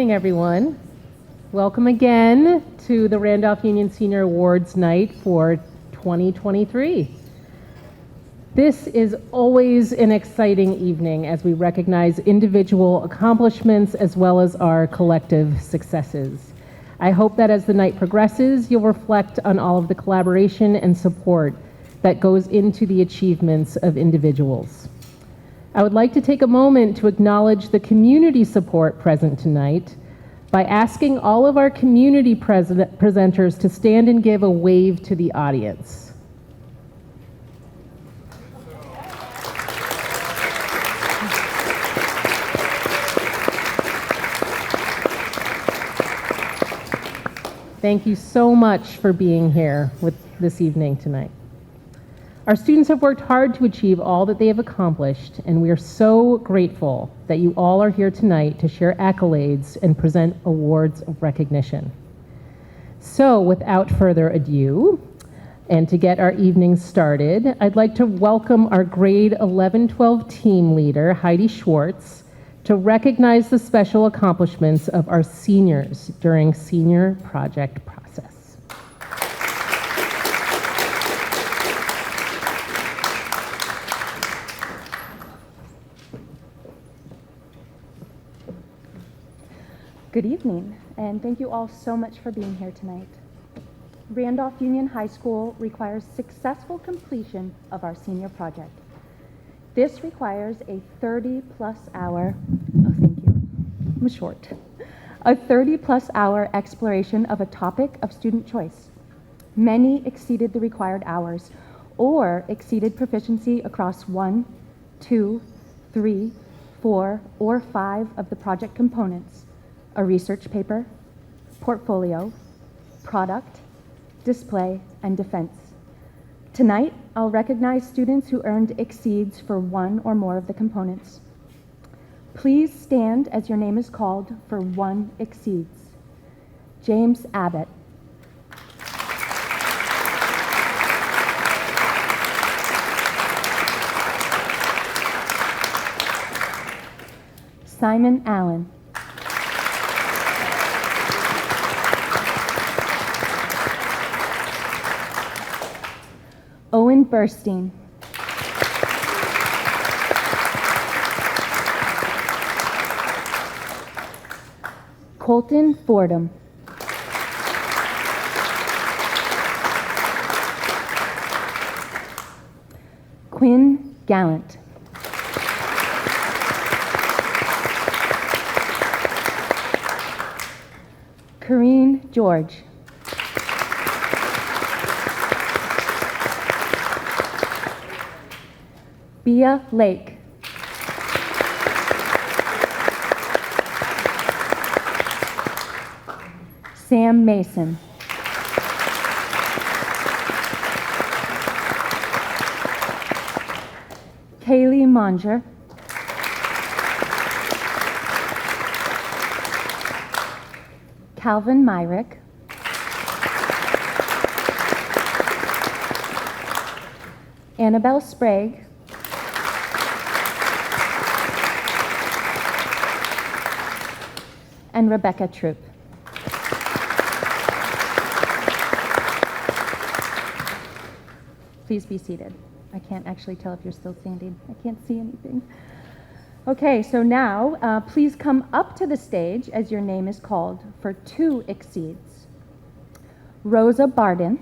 morning, everyone. Welcome again to the Randolph Union Senior Awards Night for 2023. This is always an exciting evening as we recognize individual accomplishments as well as our collective successes. I hope that as the night progresses, you'll reflect on all of the collaboration and support that goes into the achievements of individuals. I would like to take a moment to acknowledge the community support present tonight by asking all of our community presenters to stand and give a wave to the audience. Thank you so much for being here with this evening tonight. Our students have worked hard to achieve all that they have accomplished, and we are so grateful that you all are here tonight to share accolades and present awards of recognition. So, without further ado, and to get our evening started, I'd like to welcome our grade 11-12 team leader, Heidi Schwartz, to recognize the special accomplishments of our seniors during senior project process. Good evening, and thank you all so much for being here tonight. Randolph Union High School requires successful completion of our senior project. This requires a 30-plus hour, oh thank you, I'm short, a 30-plus hour exploration of a topic of student choice. Many exceeded the required hours or exceeded proficiency across 1, 2, 3, 4, or 5 of the project components: a research paper, portfolio, product, display, and defense. Tonight, I'll recognize students who earned exceeds for one or more of the components. Please stand as your name is called for one exceeds. James Abbott. Simon Allen. Owen Burstein. Colton Fordham. Quinn Gallant. Corrine George. Bia Lake. Sam Mason. Kaylee Monger. Calvin Myrick. Annabelle Sprague. And Rebecca Troop. Please be seated. I can't actually tell if you're still standing. I can't see anything. Okay, so now please come up to the stage as your name is called for 2 exceeds. Rosa Barden.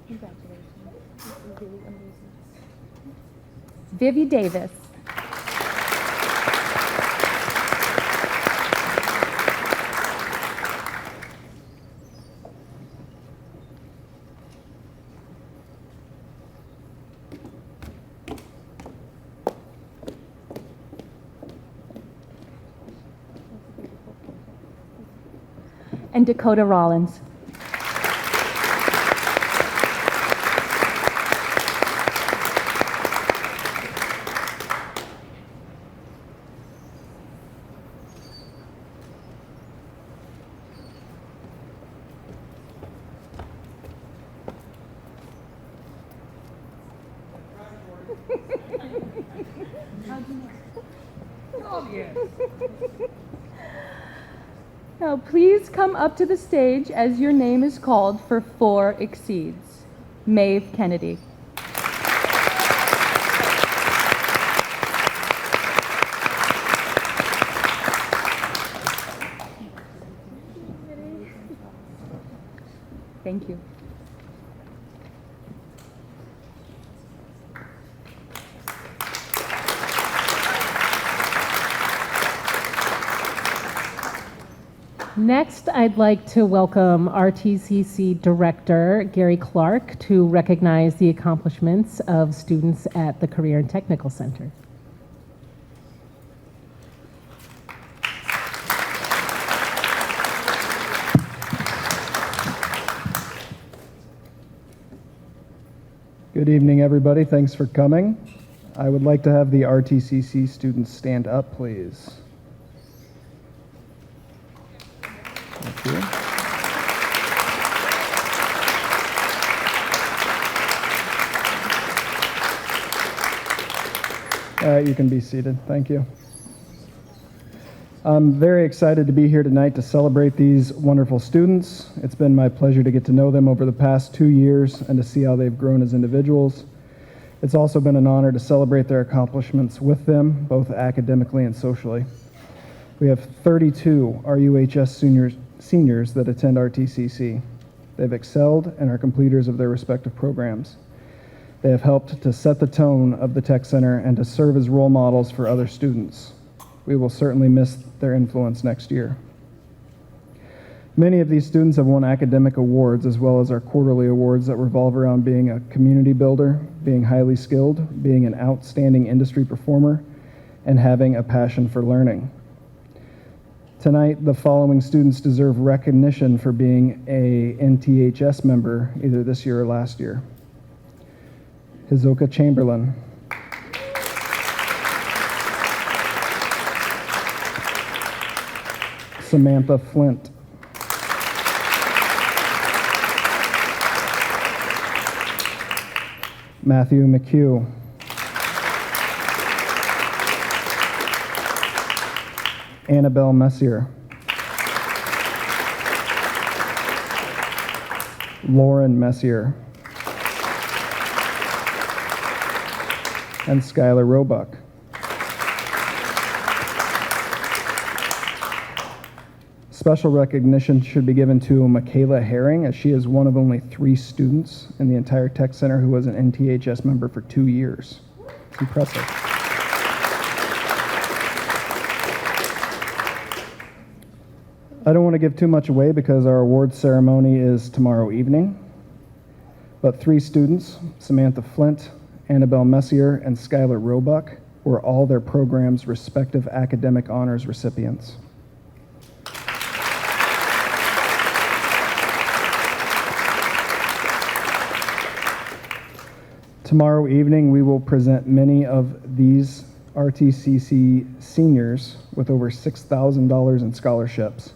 Congratulations. This is really amazing. Vivi Davis. And Dakota Rollins. Now, please come up to the stage as your name is called for 4 exceeds. Maeve Kennedy. Thank you. Next, I'd like to welcome RTCC Director Gary Clark to recognize the accomplishments of students at the Career and Technical Center. Good evening, everybody. Thanks for coming. I would like to have the RTCC students stand up, please. Thank you. All right, you can be seated. Thank you. I'm very excited to be here tonight to celebrate these wonderful students. It's been my pleasure to get to know them over the past 2 years and to see how they've grown as individuals. It's also been an honor to celebrate their accomplishments with them, both academically and socially. We have 32 RUHS seniors that attend RTCC. They've excelled and are completers of their respective programs. They have helped to set the tone of the Tech Center and to serve as role models for other students. We will certainly miss their influence next year. Many of these students have won academic awards as well as our quarterly awards that revolve around being a community builder, being highly skilled, being an outstanding industry performer, and having a passion for learning. Tonight, the following students deserve recognition for being a NTHS member either this year or last year. Hizoka Chamberlain. Samantha Flint. Matthew McHugh. Annabelle Messier. Lauren Messier. And Skylar Roebuck. Special recognition should be given to Michaela Herring, as she is one of only 3 students in the entire Tech Center who was an NTHS member for 2 years. It's impressive. I don't want to give too much away because our awards ceremony is tomorrow evening, but 3 students, Samantha Flint, Annabelle Messier, and Skylar Roebuck, were all their program's respective academic honors recipients. Tomorrow evening, we will present many of these RTCC seniors with over $6,000 in scholarships.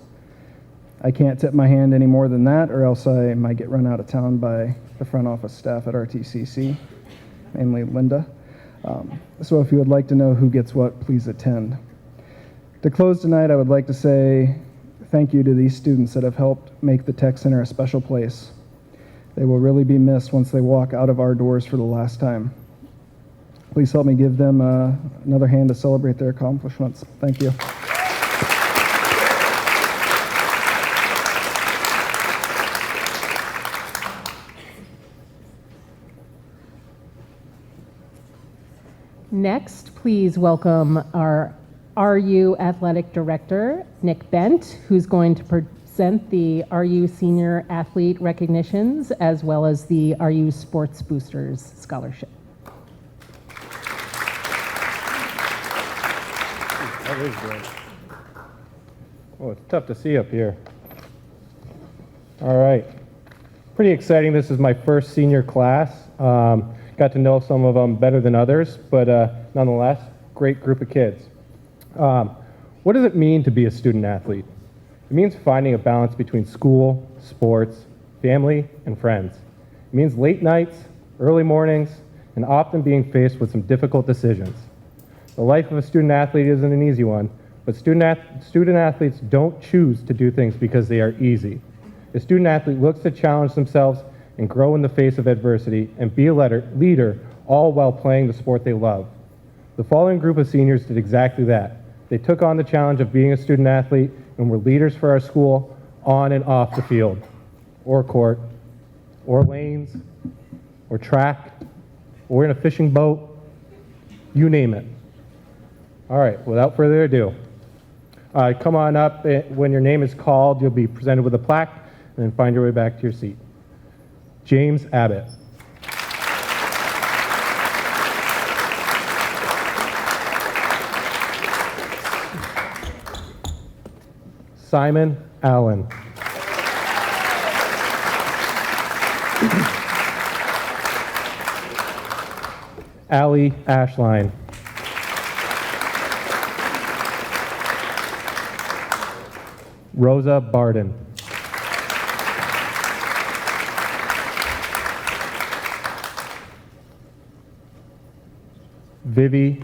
I can't tip my hand any more than that, or else I might get run out of town by the front office staff at RTCC, mainly Linda. So if you would like to know who gets what, please attend. To close tonight, I would like to say thank you to these students that have helped make the Tech Center a special place. They will really be missed once they walk out of our doors for the last time. Please help me give them another hand to celebrate their accomplishments. Thank you. Next, please welcome our RU Athletic Director, Nick Bent, who's going to present the RU Senior Athlete Recognitions as well as the RU Sports Boosters Scholarship. That is great. Well, it's tough to see up here. All right. Pretty exciting. This is my first senior class. Got to know some of them better than others, but nonetheless, great group of kids. What does it mean to be a student athlete? It means finding a balance between school, sports, family, and friends. It means late nights, early mornings, and often being faced with some difficult decisions. The life of a student athlete isn't an easy one, but student athletes don't choose to do things because they are easy. A student athlete looks to challenge themselves and grow in the face of adversity and be a leader, all while playing the sport they love. The following group of seniors did exactly that. They took on the challenge of being a student athlete and were leaders for our school on and off the field, or court, or lanes, or track, or in a fishing boat, you name it. All right, without further ado, come on up. When your name is called, you'll be presented with a plaque, and then find your way back to your seat. James Abbott. Simon Allen. Allie Ashline. Rosa Barden. Vivi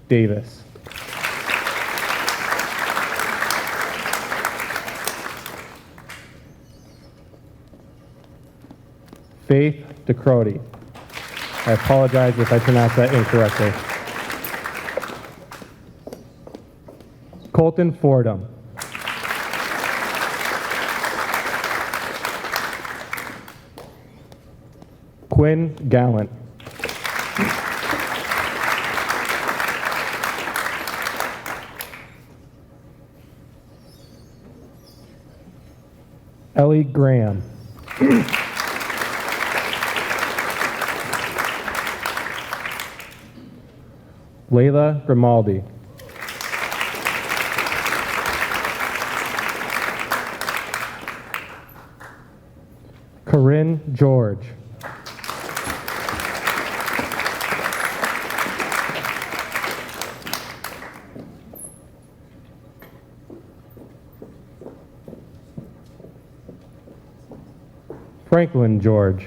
Davis. Faith DeCrody. I apologize if I pronounced that incorrectly. Colton Fordham. Quinn Gallant. Ellie Graham. Layla Grimaldi. Corinne George. Franklin George.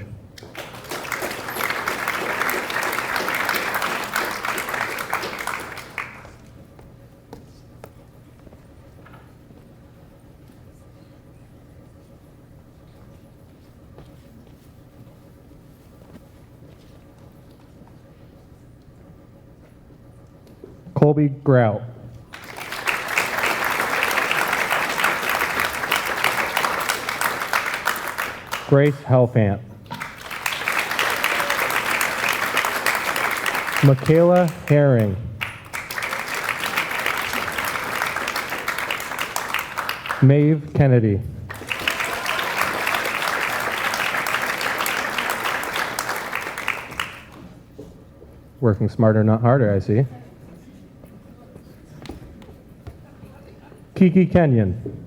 Colby Grout. Grace Helfant. Michaela Herring. Maeve Kennedy. Working smarter, not harder, I see. Kiki Kenyon.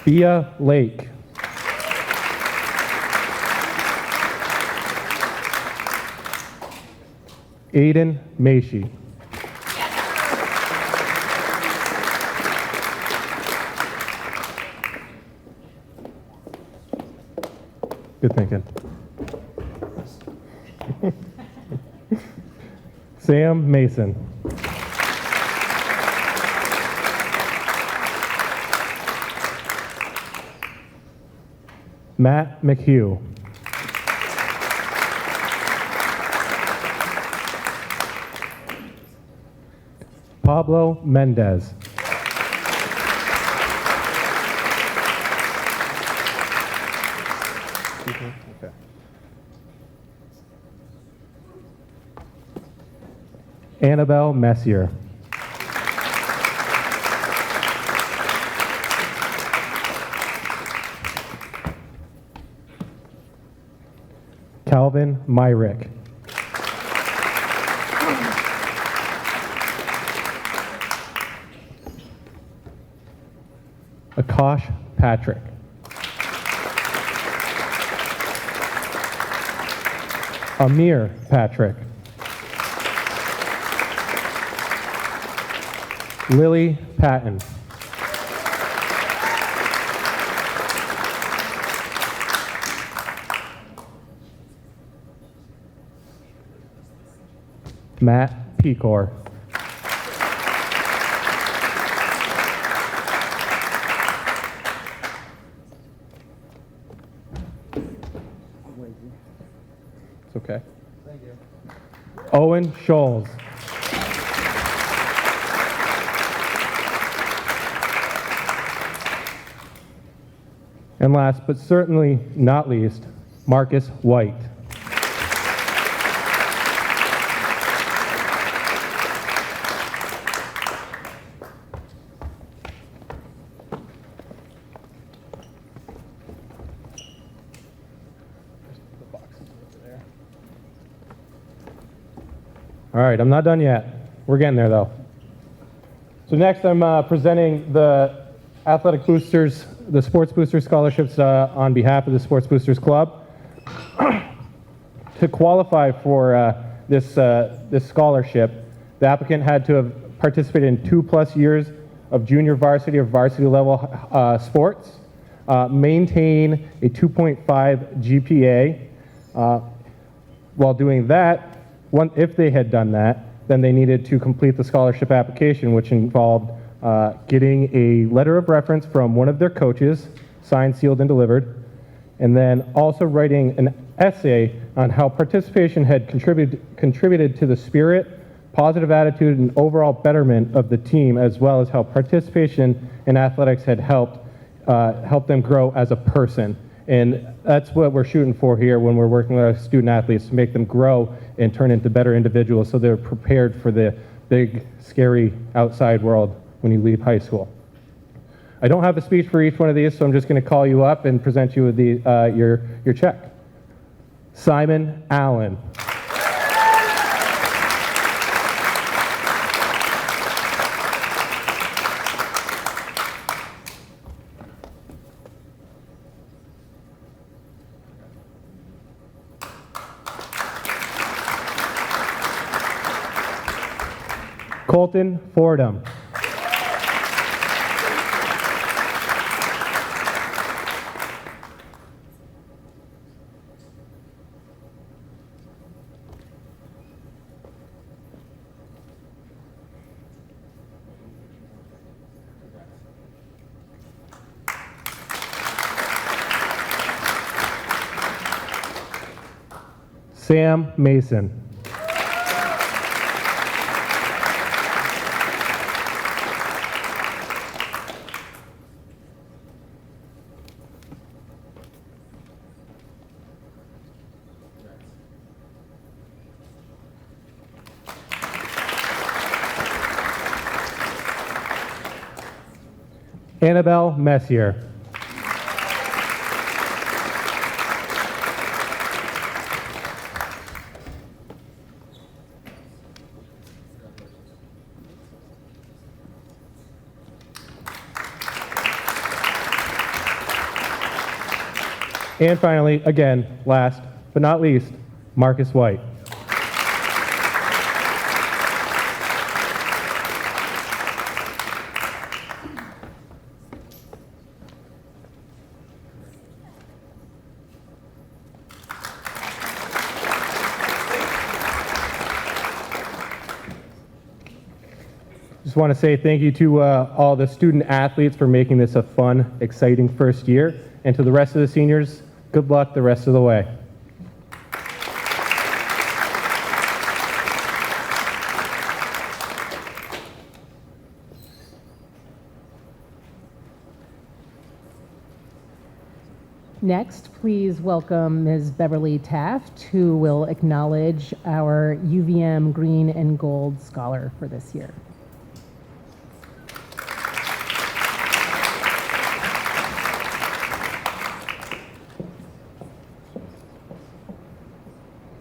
Bia Lake. Aiden Maishi. Good thinking. Sam Mason. Matt McHugh. Pablo Mendez. Okay. Annabelle Messier. Calvin Myrick. Akash Patrick. Amir Patrick. Lily Patton. Matt Pecor. It's okay. Thank you. Owen Scholes. And last but certainly not least, Marcus White. All right, I'm not done yet. We're getting there though. So next I'm presenting the Athletic Boosters, the Sports Boosters scholarships on behalf of the Sports Boosters Club. To qualify for this scholarship, the applicant had to have participated in 2+ years of junior varsity or varsity level sports, maintain a 2.5 GPA. While doing that, if they had done that, then they needed to complete the scholarship application, which involved getting a letter of reference from one of their coaches, signed, sealed, and delivered, and then also writing an essay on how participation had contributed to the spirit, positive attitude, and overall betterment of the team, as well as how participation in athletics had helped them grow as a person. And that's what we're shooting for here when we're working with our student athletes, to make them grow and turn into better individuals so they're prepared for the big, scary outside world when you leave high school. I don't have a speech for each one of these, so I'm just going to call you up and present you with your check. Simon Allen. Colton Fordham. Sam Mason. Annabelle Messier. And finally, again, last but not least, Marcus White. Just want to say thank you to all the student athletes for making this a fun, exciting first year. And to the rest of the seniors, good luck the rest of the way. Next, please welcome Ms. Beverly Taft, who will acknowledge our UVM Green and Gold Scholar for this year.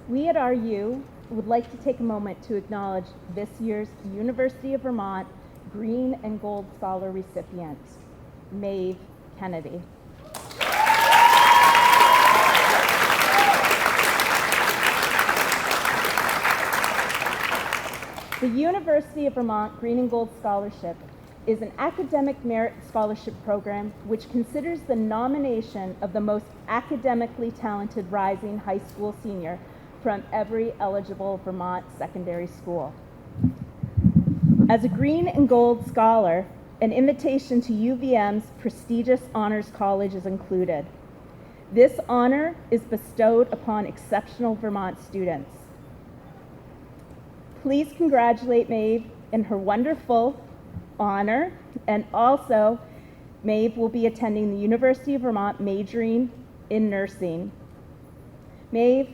We at RU would like to take a moment to acknowledge this year's University of Vermont Green and Gold Scholar recipient, Maeve Kennedy. The University of Vermont Green and Gold Scholarship is an academic merit scholarship program which considers the nomination of the most academically talented rising high school senior from every eligible Vermont secondary school. As a Green and Gold Scholar, an invitation to UVM's prestigious Honors College is included. This honor is bestowed upon exceptional Vermont students. Please congratulate Maeve in her wonderful honor, and also Maeve will be attending the University of Vermont majoring in nursing. Maeve,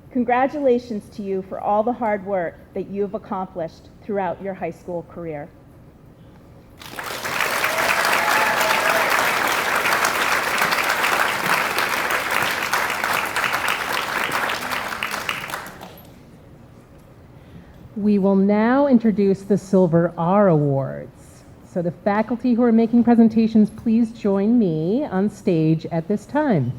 congratulations to you for all the hard work that you have accomplished throughout your high school career. We will now introduce the Silver R Awards. So the faculty who are making presentations, please join me on stage at this time.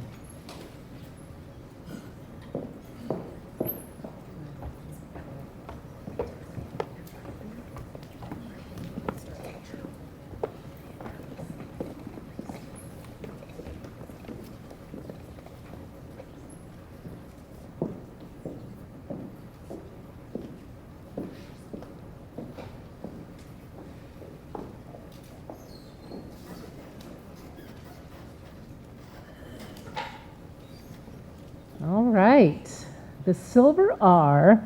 All right. The Silver R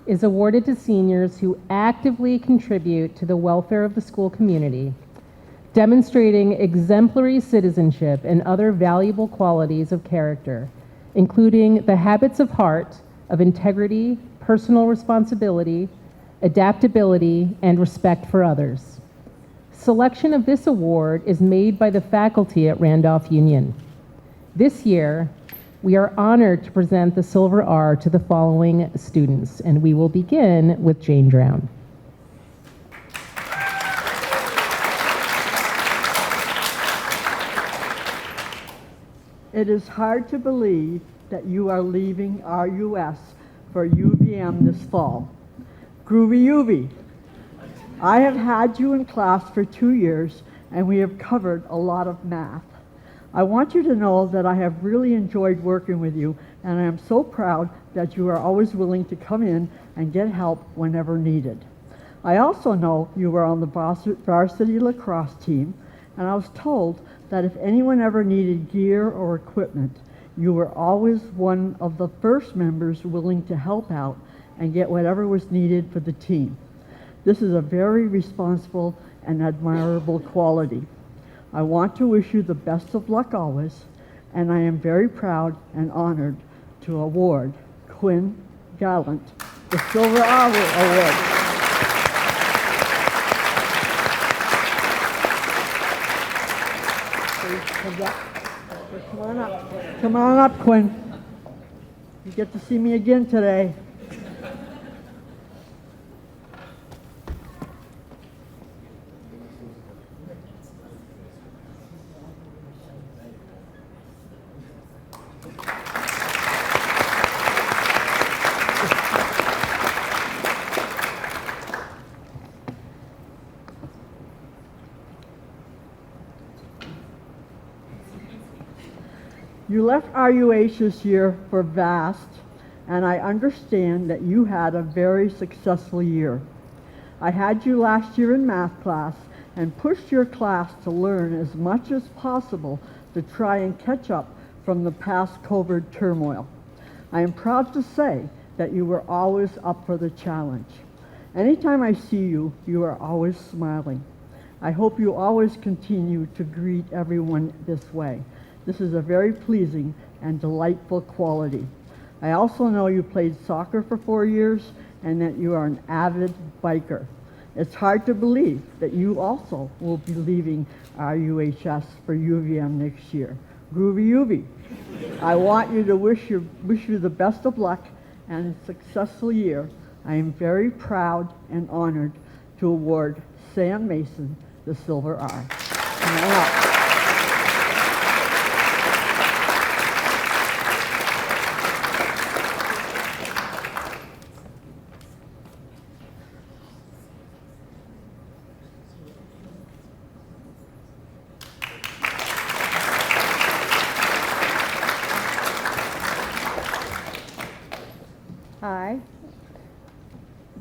is awarded to seniors who actively contribute to the welfare of the school community, demonstrating exemplary citizenship and other valuable qualities of character, including the habits of heart of integrity, personal responsibility, adaptability, and respect for others. Selection of this award is made by the faculty at Randolph Union. This year, we are honored to present the Silver R to the following students, and we will begin with Jane Drown. It is hard to believe that you are leaving RUS for UVM this fall. Groovy UV. I have had you in class for 2 years, and we have covered a lot of math. I want you to know that I have really enjoyed working with you, and I am so proud that you are always willing to come in and get help whenever needed. I also know you were on the varsity lacrosse team, and I was told that if anyone ever needed gear or equipment, you were always one of the first members willing to help out and get whatever was needed for the team. This is a very responsible and admirable quality. I want to wish you the best of luck always, and I am very proud and honored to award Quinn Gallant the Silver R Award. Come on up. Come on up, Quinn. You get to see me again today. You left RUH this year for VAST, and I understand that you had a very successful year. I had you last year in math class and pushed your class to learn as much as possible to try and catch up from the past COVID turmoil. I am proud to say that you were always up for the challenge. Anytime I see you, you are always smiling. I hope you always continue to greet everyone this way. This is a very pleasing and delightful quality. I also know you played soccer for 4 years and that you are an avid biker. It's hard to believe that you also will be leaving RUHS for UVM next year. Groovy UV. I want you to wish you the best of luck and a successful year. I am very proud and honored to award Sam Mason the Silver R. Come on up.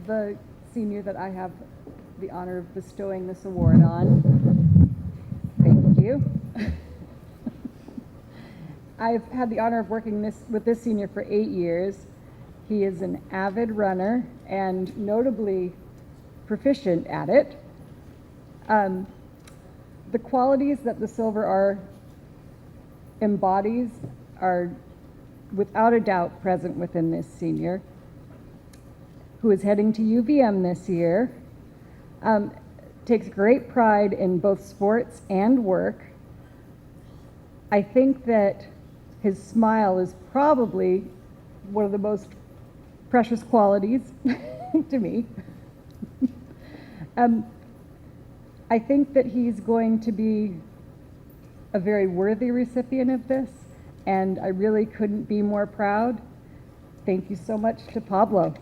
the senior that I have the honor of bestowing this award on. Thank you. I've had the honor of working with this senior for 8 years. He is an avid runner and notably proficient at it. The qualities that the Silver R embodies are without a doubt present within this senior, who is heading to UVM this year, takes great pride in both sports and work. I think that his smile is probably one of the most precious qualities to me. I think that he's going to be a very worthy recipient of this, and I really couldn't be more proud. Thank you so much to Pablo.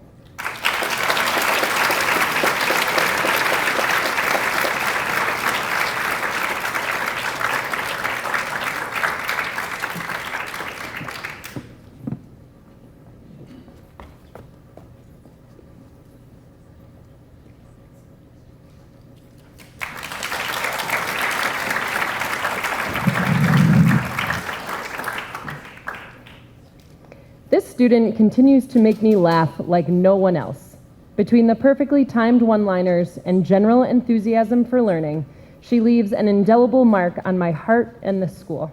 This student continues to make me laugh like no one else. Between the perfectly timed one-liners and general enthusiasm for learning, she leaves an indelible mark on my heart and the school.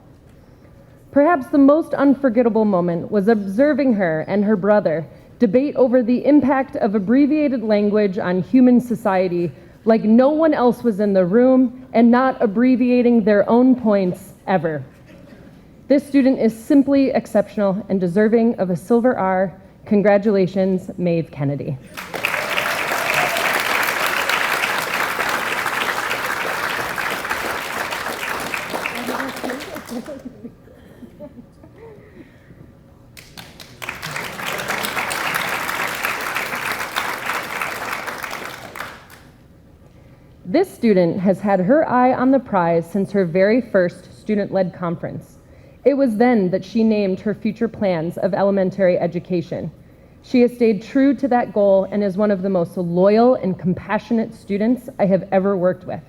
Perhaps the most unforgettable moment was observing her and her brother debate over the impact of abbreviated language on human society like no one else was in the room and not abbreviating their own points ever. This student is simply exceptional and deserving of a Silver R. Congratulations, Maeve Kennedy. This student has had her eye on the prize since her very first student-led conference. It was then that she named her future plans of elementary education. She has stayed true to that goal and is one of the most loyal and compassionate students I have ever worked with.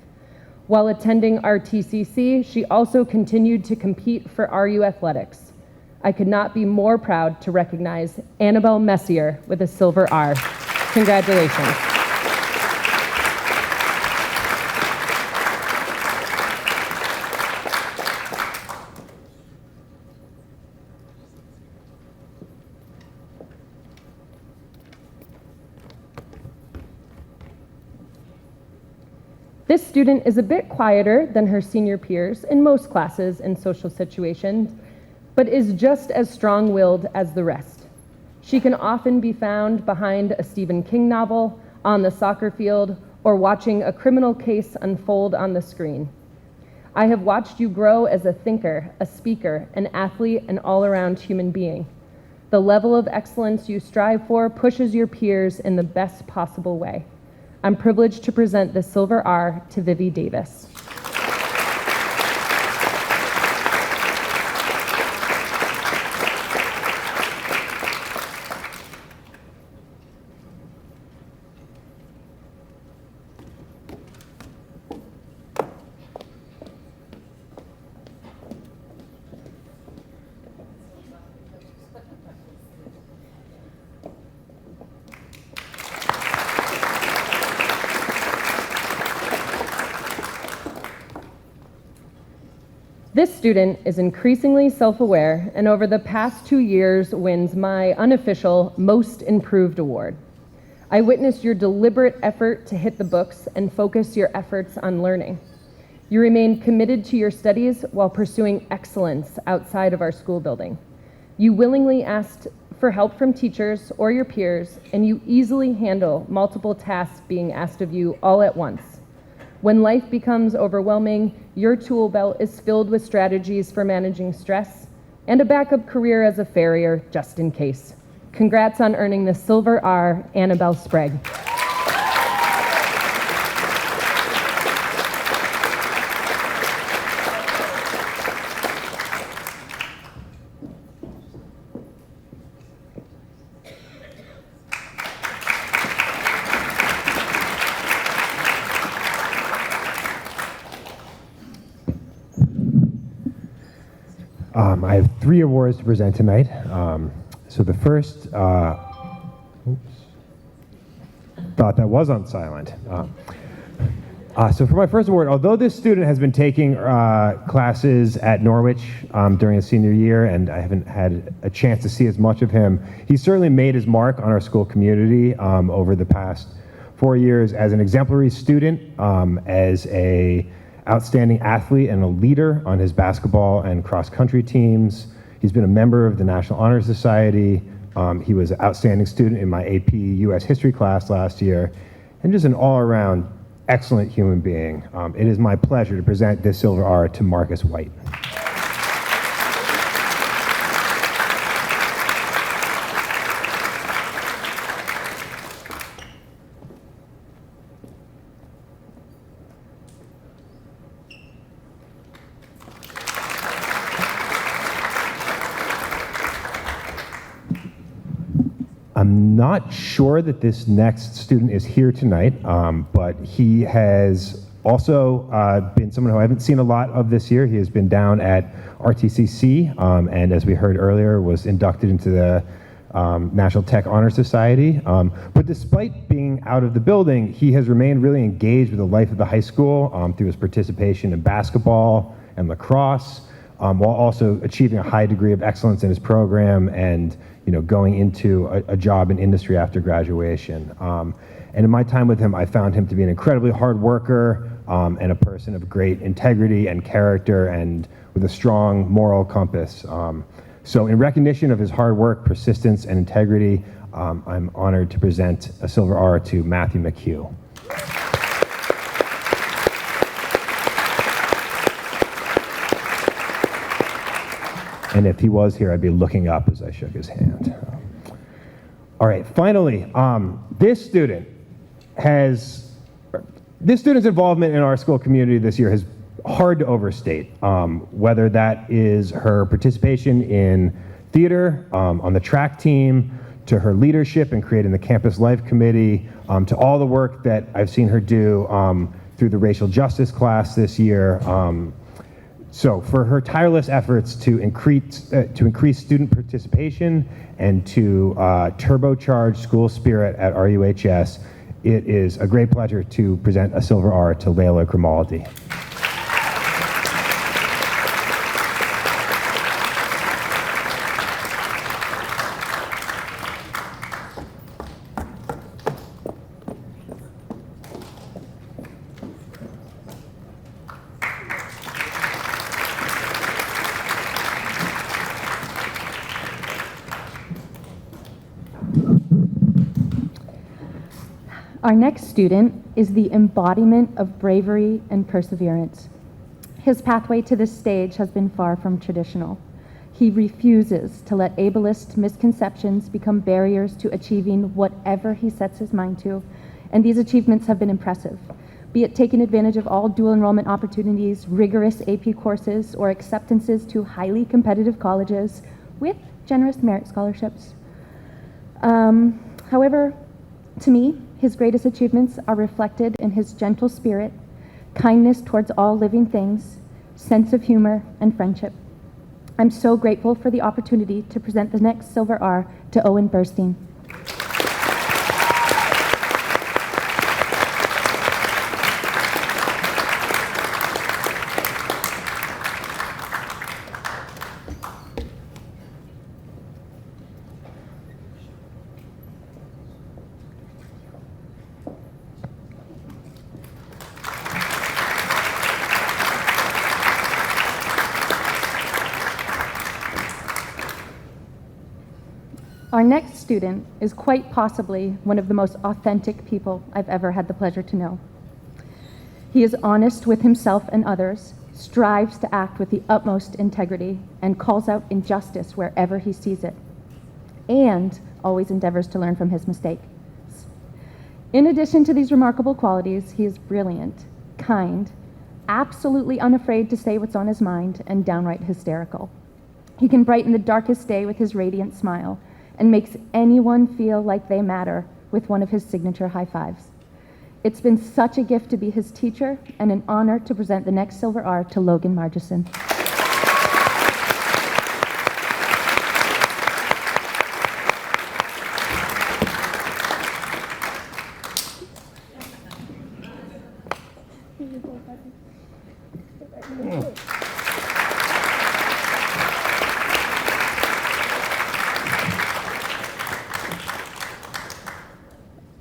While attending RTCC, she also continued to compete for RU athletics. I could not be more proud to recognize Annabelle Messier with a Silver R. Congratulations. This student is a bit quieter than her senior peers in most classes and social situations, but is just as strong-willed as the rest. She can often be found behind a Stephen King novel, on the soccer field, or watching a criminal case unfold on the screen. I have watched you grow as a thinker, a speaker, an athlete, and all-around human being. The level of excellence you strive for pushes your peers in the best possible way. I'm privileged to present the Silver R to Vivi Davis. This student is increasingly self-aware and over the past 2 years wins my unofficial Most Improved Award. I witnessed your deliberate effort to hit the books and focus your efforts on learning. You remained committed to your studies while pursuing excellence outside of our school building. You willingly asked for help from teachers or your peers, and you easily handle multiple tasks being asked of you all at once. When life becomes overwhelming, your tool belt is filled with strategies for managing stress and a backup career as a farrier just in case. Congrats on earning the Silver R, Annabelle Sprague. I have 3 awards to present tonight. So the first, thought that was on silent. So for my first award, although this student has been taking classes at Norwich during his senior year, and I haven't had a chance to see as much of him, he certainly made his mark on our school community over the past 4 years as an exemplary student, as a outstanding athlete and a leader on his basketball and cross-country teams. He's been a member of the National Honor Society. He was an outstanding student in my AP US History class last year, and just an all-around excellent human being. It is my pleasure to present this Silver R to Marcus White. I'm not sure that this next student is here tonight, but he has also been someone who I haven't seen a lot of this year. He has been down at RTCC, and as we heard earlier, was inducted into the National Tech Honor Society. But despite being out of the building, he has remained really engaged with the life of the high school through his participation in basketball and lacrosse, while also achieving a high degree of excellence in his program and going into a job in industry after graduation. And in my time with him, I found him to be an incredibly hard worker and a person of great integrity and character and with a strong moral compass. So in recognition of his hard work, persistence, and integrity, I'm honored to present a Silver R to Matthew McHugh. And if he was here, I'd be looking up as I shook his hand. All right, finally, this student's involvement in our school community this year is hard to overstate. Whether that is her participation in theater, on the track team, to her leadership in creating the Campus Life Committee, to all the work that I've seen her do through the racial justice class this year. So for her tireless efforts to increase student participation and to turbocharge school spirit at RUHS, it is a great pleasure to present a Silver R to Layla Grimaldi. Our next student is the embodiment of bravery and perseverance. His pathway to this stage has been far from traditional. He refuses to let ableist misconceptions become barriers to achieving whatever he sets his mind to, and these achievements have been impressive, be it taking advantage of all dual enrollment opportunities, rigorous AP courses, or acceptances to highly competitive colleges with generous merit scholarships. However, to me, his greatest achievements are reflected in his gentle spirit, kindness towards all living things, sense of humor, and friendship. I'm so grateful for the opportunity to present the next Silver R to Owen Burstein. Our next student is quite possibly one of the most authentic people I've ever had the pleasure to know. He is honest with himself and others, strives to act with the utmost integrity, and calls out injustice wherever he sees it, and always endeavors to learn from his mistakes. In addition to these remarkable qualities, he is brilliant, kind, absolutely unafraid to say what's on his mind, and downright hysterical. He can brighten the darkest day with his radiant smile, and makes anyone feel like they matter with one of his signature high fives. It's been such a gift to be his teacher and an honor to present the next Silver R to Logan Margison.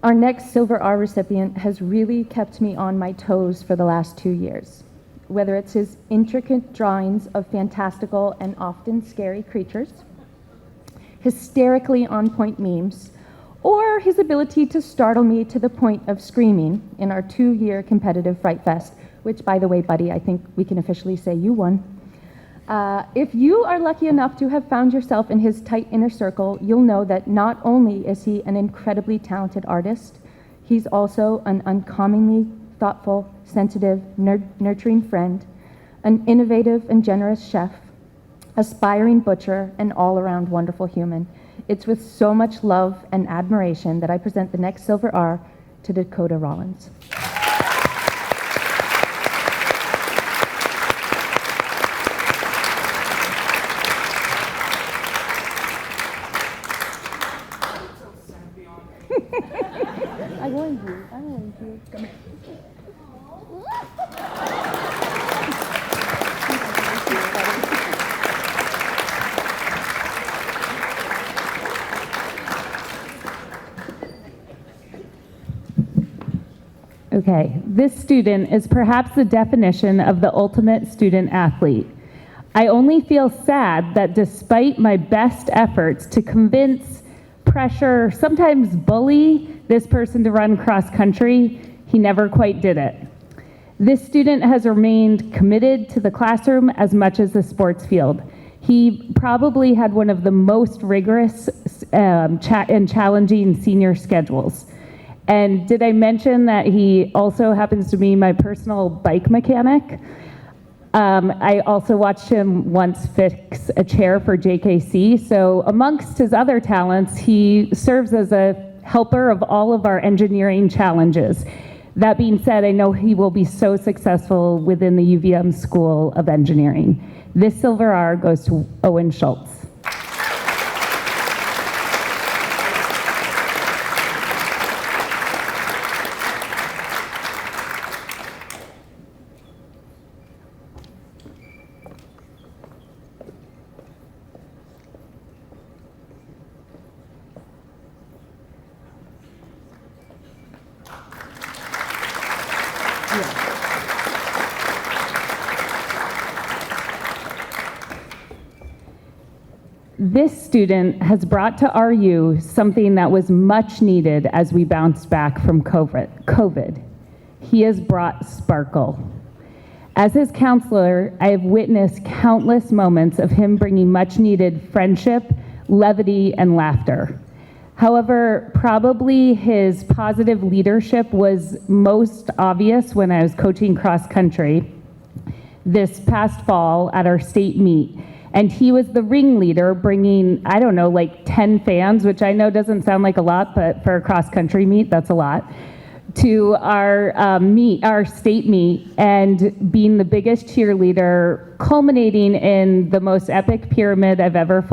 Our next Silver R recipient has really kept me on my toes for the last 2 years. Whether it's his intricate drawings of fantastical and often scary creatures, hysterically on-point memes, or his ability to startle me to the point of screaming in our 2-year competitive Fright Fest, which, by the way, buddy, I think we can officially say you won. If you are lucky enough to have found yourself in his tight inner circle, you'll know that not only is he an incredibly talented artist, he's also an uncommonly thoughtful, sensitive, nurturing friend, an innovative and generous chef, aspiring butcher, and all-around wonderful human. It's with so much love and admiration that I present the next Silver R to Dakota Rollins. I want you. Come here. Okay, this student is perhaps the definition of the ultimate student athlete. I only feel sad that despite my best efforts to convince, pressure, sometimes bully this person to run cross country, he never quite did it. This student has remained committed to the classroom as much as the sports field. He probably had one of the most rigorous and challenging senior schedules. And did I mention that he also happens to be my personal bike mechanic? I also watched him once fix a chair for JKC. So amongst his other talents, he serves as a helper of all of our engineering challenges. That being said, I know he will be so successful within the UVM School of Engineering. This Silver R goes to Owen Schultz. This student has brought to RU something that was much needed as we bounced back from COVID. He has brought sparkle. As his counselor, I have witnessed countless moments of him bringing much needed friendship, levity, and laughter. However, probably his positive leadership was most obvious when I was coaching cross country this past fall at our state meet. And he was the ringleader, bringing, I don't know, like 10 fans, which I know doesn't sound like a lot, but for a cross-country meet, that's a lot, to our our state meet, and being the biggest cheerleader, culminating in the most epic pyramid I've ever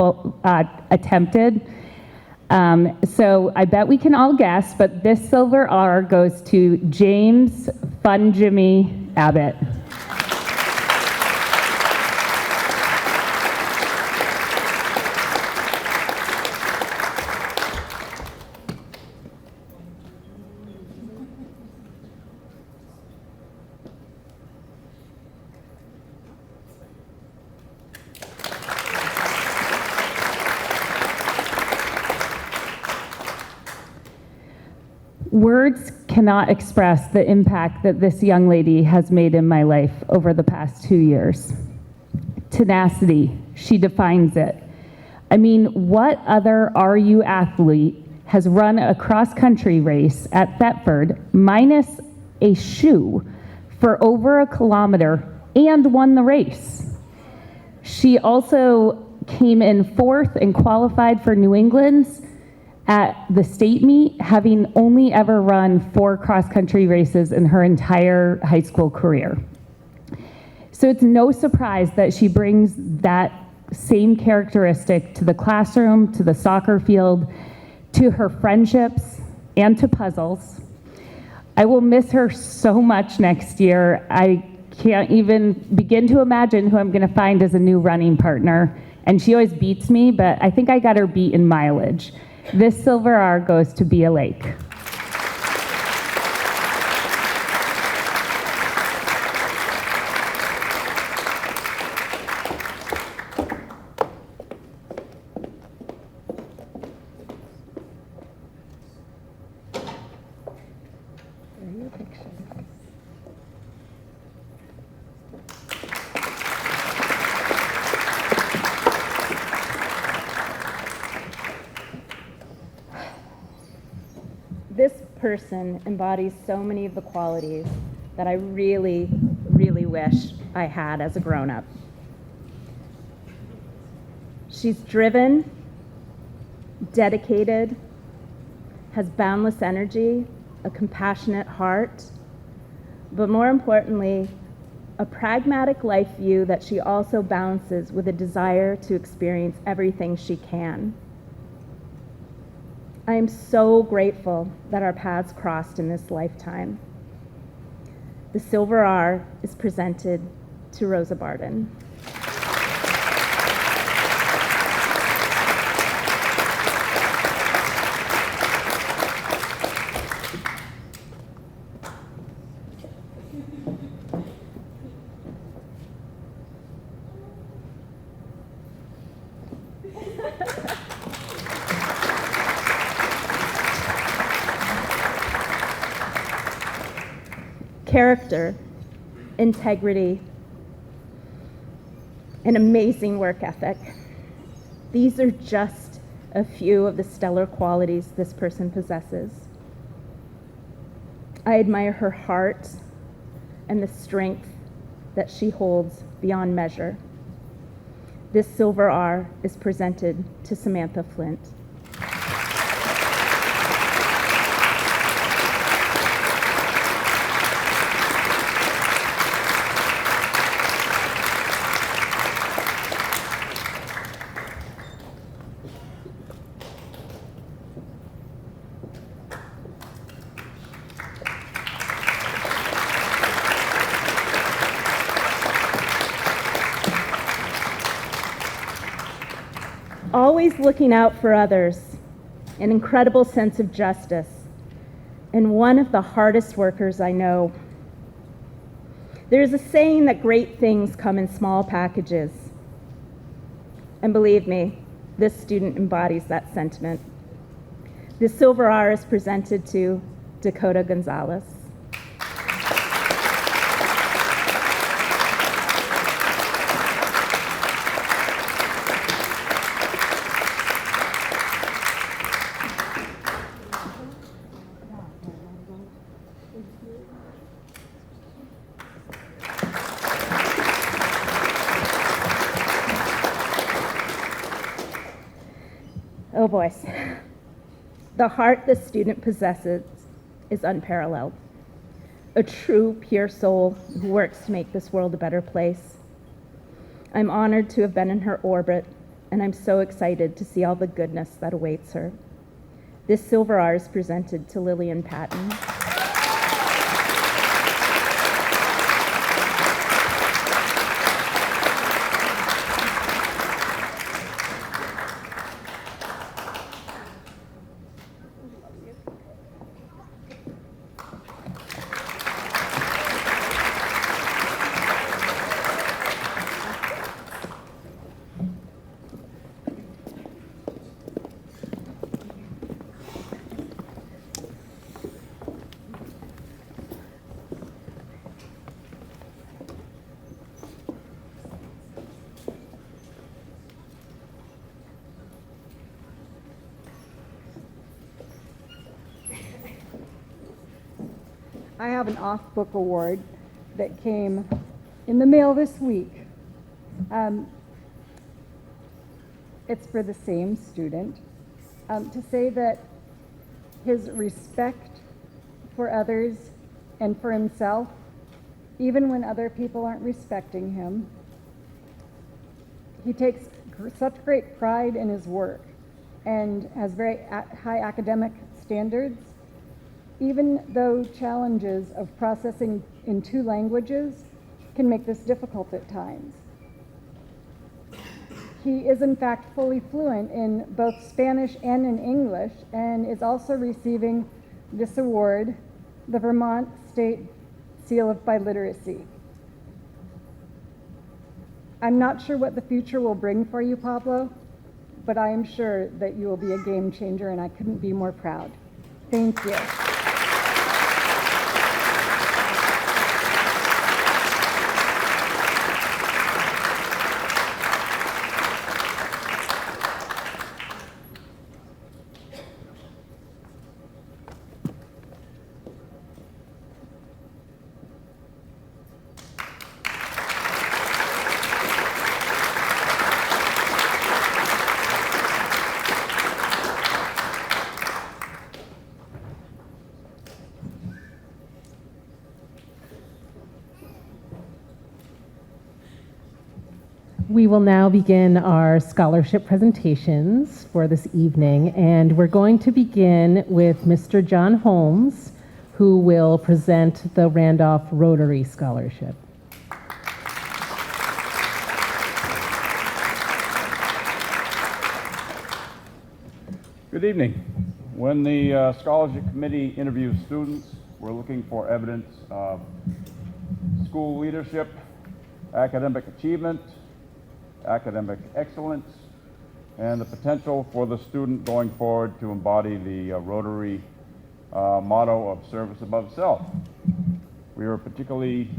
attempted. So I bet we can all guess, but this Silver R goes to James Fun Jimmy Abbott. Words cannot express the impact that this young lady has made in my life over the past 2 years. Tenacity, she defines it. I mean, what other RU athlete has run a cross-country race at Thetford minus a shoe for over a kilometer and won the race? She also came in 4th and qualified for New England's at the state meet, having only ever run 4 cross-country races in her entire high school career. So it's no surprise that she brings that same characteristic to the classroom, to the soccer field, to her friendships, and to puzzles. I will miss her so much next year. I can't even begin to imagine who I'm going to find as a new running partner. And she always beats me, but I think I got her beat in mileage. This silver R goes to Bea Lake. This person embodies so many of the qualities that I really, really wish I had as a grown-up. She's driven, dedicated, has boundless energy, a compassionate heart, but more importantly, a pragmatic life view that she also balances with a desire to experience everything she can. I am so grateful that our paths crossed in this lifetime. The Silver R is presented to Rosa Barden. Character, integrity, an amazing work ethic. These are just a few of the stellar qualities this person possesses. I admire her heart and the strength that she holds beyond measure. This Silver R is presented to Samantha Flint. Always looking out for others, an incredible sense of justice, and one of the hardest workers I know. There's a saying that great things come in small packages. And believe me, this student embodies that sentiment. The Silver R is presented to Dakota Gonzalez. Oh boys, the heart this student possesses is unparalleled. A true, pure soul who works to make this world a better place. I'm honored to have been in her orbit, and I'm so excited to see all the goodness that awaits her. This Silver R is presented to Lillian Patton. I have an off-book award that came in the mail this week. It's for the same student, to say that his respect for others and for himself, even when other people aren't respecting him, he takes such great pride in his work and has very high academic standards. Even though challenges of processing in 2 languages can make this difficult at times. He is in fact fully fluent in both Spanish and in English, and is also receiving this award, the Vermont State Seal of Biliteracy. I'm not sure what the future will bring for you, Pablo, but I am sure that you will be a game changer, and I couldn't be more proud. Thank you. We will now begin our scholarship presentations for this evening, and we're going to begin with Mr. John Holmes, who will present the Randolph Rotary Scholarship. Good evening. When the scholarship committee interviews students, we're looking for evidence of school leadership, academic achievement, academic excellence, and the potential for the student going forward to embody the Rotary motto of service above self. We were particularly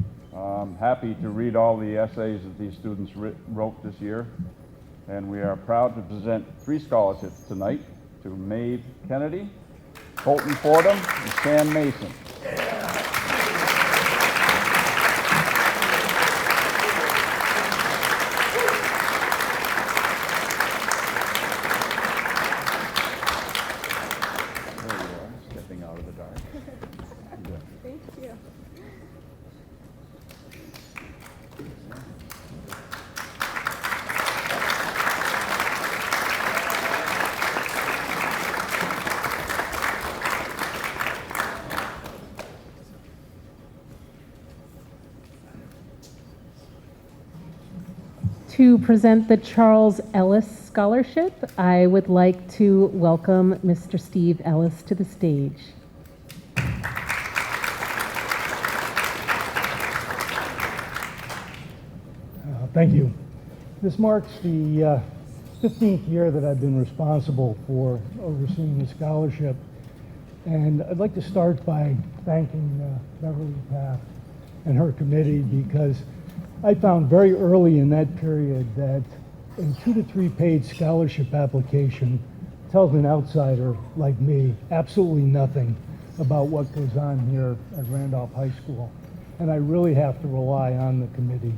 happy to read all the essays that these students wrote this year, and we are proud to present 3 scholarships tonight to Maeve Kennedy, Colton Fordham, and Sam Mason. To present the Charles Ellis Scholarship, I would like to welcome Mr. Steve Ellis to the stage. Thank you. This marks the 15th year that I've been responsible for overseeing the scholarship, and I'd like to start by thanking Beverly Taft and her committee, because I found very early in that period that a 2 to 3 page scholarship application tells an outsider like me absolutely nothing about what goes on here at Randolph High School, and I really have to rely on the committee.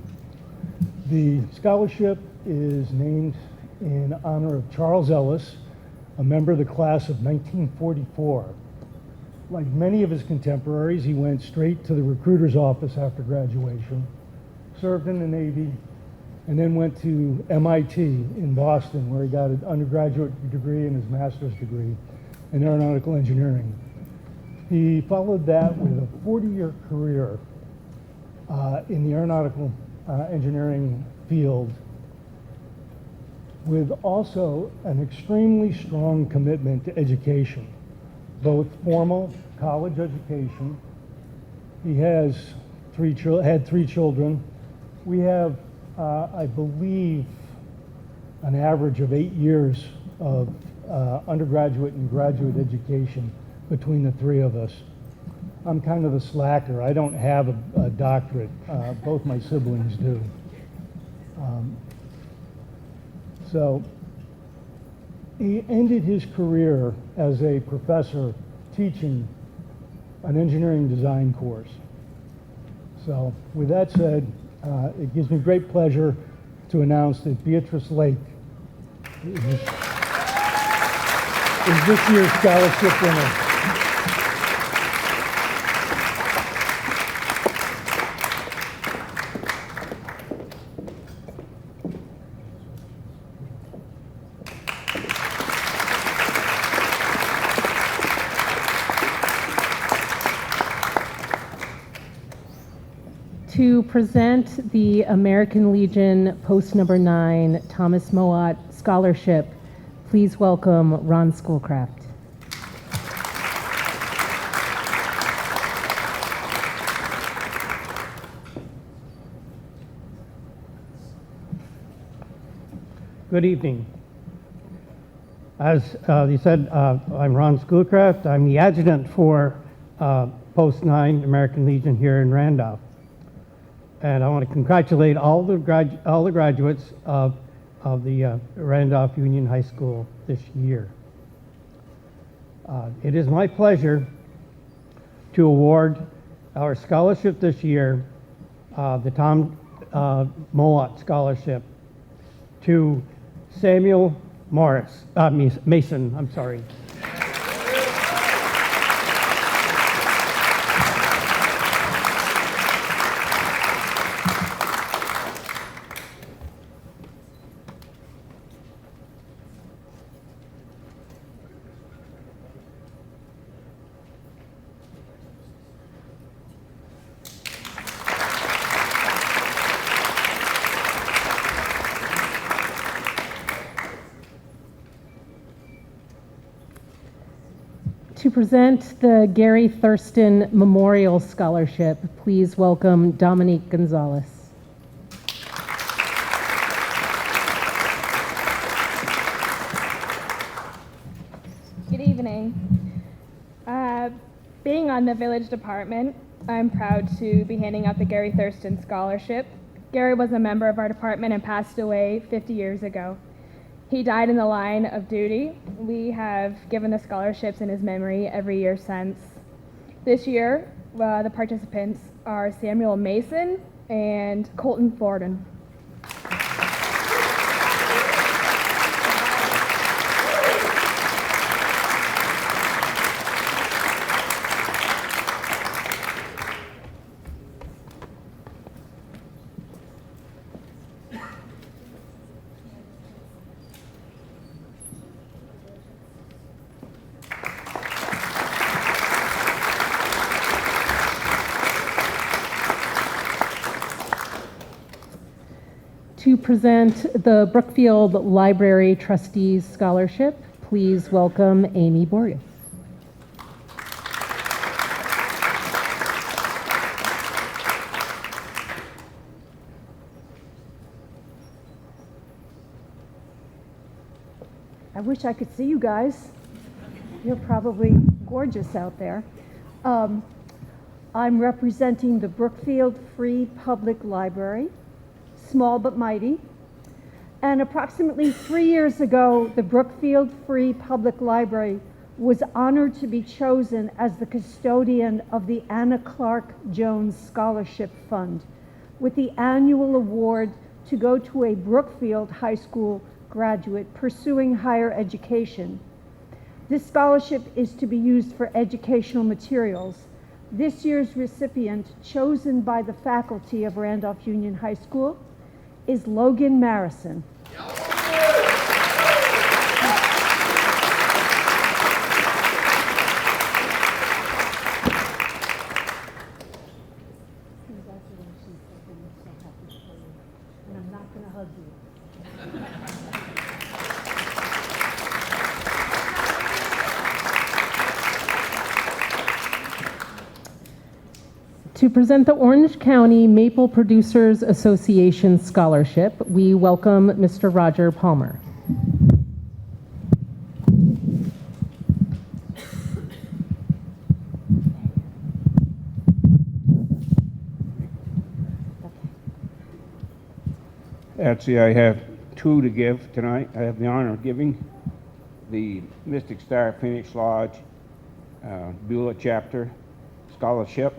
The scholarship is named in honor of Charles Ellis, a member of the class of 1944. Like many of his contemporaries, he went straight to the recruiter's office after graduation, served in the Navy, and then went to MIT in Boston, where he got an undergraduate degree and his master's degree in aeronautical engineering. He followed that with a 40-year career in the aeronautical engineering field, with also an extremely strong commitment to education, both formal college education. He has had 3 children. We have, I believe, an average of 8 years of undergraduate and graduate education between the 3 of us. I'm kind of the slacker. I don't have a doctorate. Both my siblings do. So he ended his career as a professor teaching an engineering design course. So with that said, it gives me great pleasure to announce that Beatrice Lake is this year's scholarship winner. To present the American Legion Post Number 9 Thomas Mowat Scholarship, please welcome Ron Schoolcraft. Good evening. As you said, I'm Ron Schoolcraft. I'm the adjutant for Post 9 American Legion here in Randolph. And I want to congratulate all the graduates of the Randolph Union High School this year. It is my pleasure to award our scholarship this year, the Tom Mowat Scholarship, to Samuel Mason, I'm sorry. To present the Gary Thurston Memorial Scholarship, please welcome Dominique Gonzalez. Good evening. Being on the Village Department, I'm proud to be handing out the Gary Thurston Scholarship. Gary was a member of our department and passed away 50 years ago. He died in the line of duty. We have given the scholarships in his memory every year since. This year, the participants are Samuel Mason and Colton Forden. To present the Brookfield Library Trustees Scholarship, please welcome Amy Borges. I wish I could see you guys. You're probably gorgeous out there. I'm representing the Brookfield Free Public Library, small but mighty. And approximately 3 years ago, the Brookfield Free Public Library was honored to be chosen as the custodian of the Anna Clark Jones Scholarship Fund, with the annual award to go to a Brookfield High School graduate pursuing higher education. This scholarship is to be used for educational materials. This year's recipient, chosen by the faculty of Randolph Union High School, is Logan Marison. Congratulations, I'm so happy for you. And I'm not going to hug you. To present the Orange County Maple Producers Association Scholarship, we welcome Mr. Roger Palmer. Actually, I have two to give tonight. I have the honor of giving the Mystic Star Phoenix Lodge Beulah Chapter Scholarship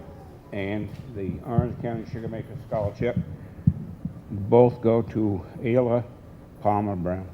and the Orange County Sugar Maker Scholarship. Both go to Ayla Palmer Brown.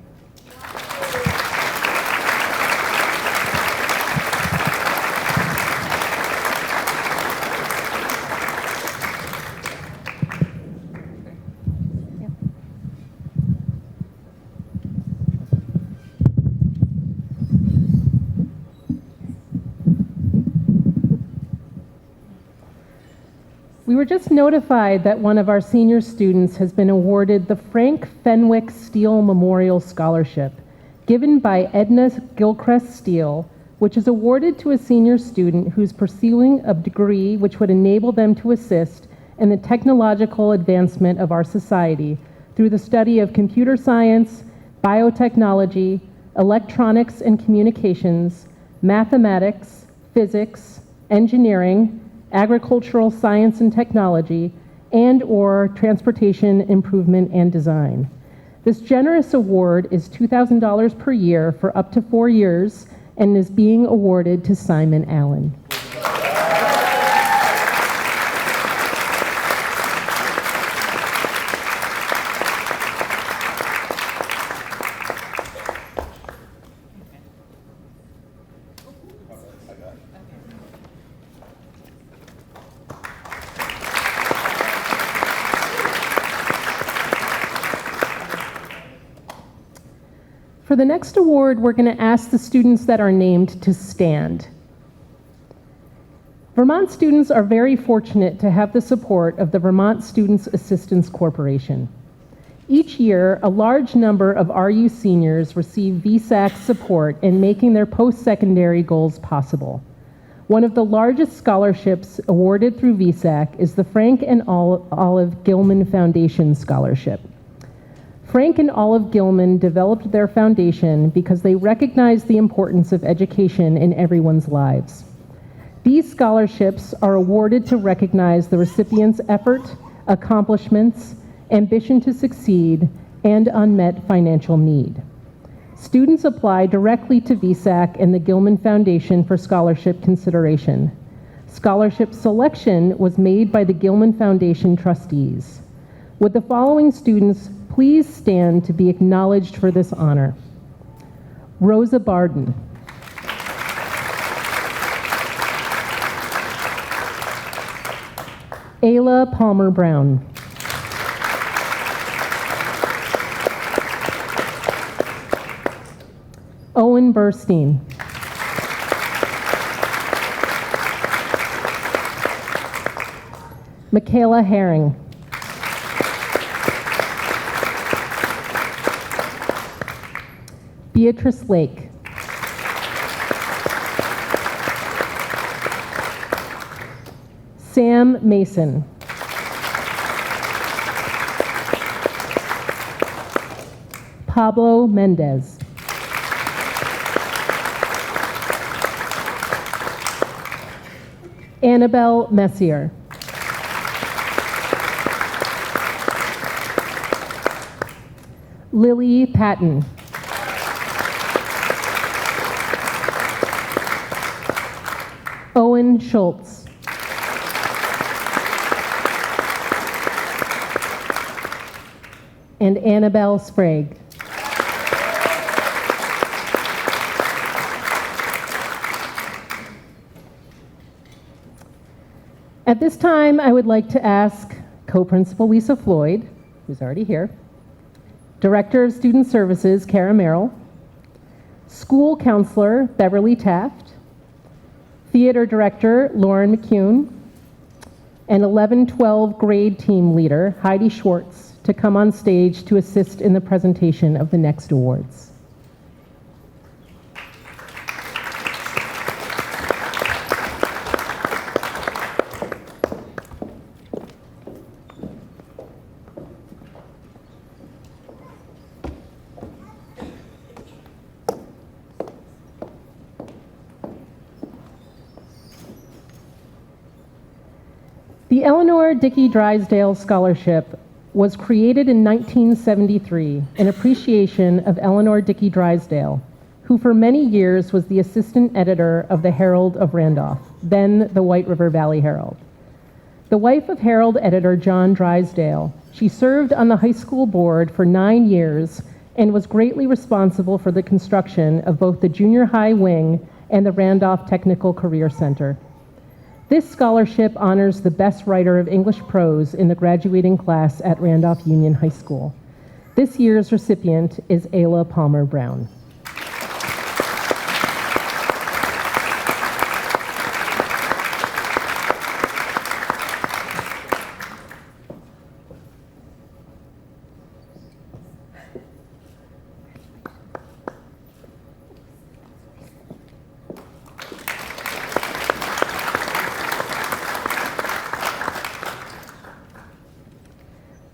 We were just notified that one of our senior students has been awarded the Frank Fenwick Steele Memorial Scholarship, given by Edna Gilchrist Steele, which is awarded to a senior student who's pursuing a degree which would enable them to assist in the technological advancement of our society through the study of computer science, biotechnology, electronics and communications, mathematics, physics, engineering, agricultural science and technology, and/or transportation improvement and design. This generous award is $2,000 per year for up to 4 years and is being awarded to Simon Allen. For the next award, we're going to ask the students that are named to stand. Vermont students are very fortunate to have the support of the Vermont Students Assistance Corporation. Each year, a large number of RU seniors receive VSAC support in making their post-secondary goals possible. One of the largest scholarships awarded through VSAC is the Frank and Olive Gilman Foundation Scholarship. Frank and Olive Gilman developed their foundation because they recognized the importance of education in everyone's lives. These scholarships are awarded to recognize the recipient's effort, accomplishments, ambition to succeed, and unmet financial need. Students apply directly to VSAC and the Gilman Foundation for scholarship consideration. Scholarship selection was made by the Gilman Foundation trustees. Would the following students please stand to be acknowledged for this honor? Rosa Barden. Ayla Palmer Brown. Owen Burstein. Michaela Herring. Beatrice Lake. Sam Mason. Pablo Mendez. Annabelle Messier. Lily Patton. Owen Schultz. And Annabelle Sprague. At this time, I would like to ask Co-Principal Lisa Floyd, who's already here, Director of Student Services, Kara Merrill, School Counselor, Beverly Taft, Theater Director, Lauren McCune, and 11-12 grade team leader, Heidi Schwartz, to come on stage to assist in the presentation of the next awards. The Eleanor Dickey Drysdale Scholarship was created in 1973 in appreciation of Eleanor Dickey Drysdale, who for many years was the assistant editor of the Herald of Randolph, then the White River Valley Herald. The wife of Herald editor John Drysdale, she served on the high school board for 9 years and was greatly responsible for the construction of both the junior high wing and the Randolph Technical Career Center. This scholarship honors the best writer of English prose in the graduating class at Randolph Union High School. This year's recipient is Ayla Palmer Brown.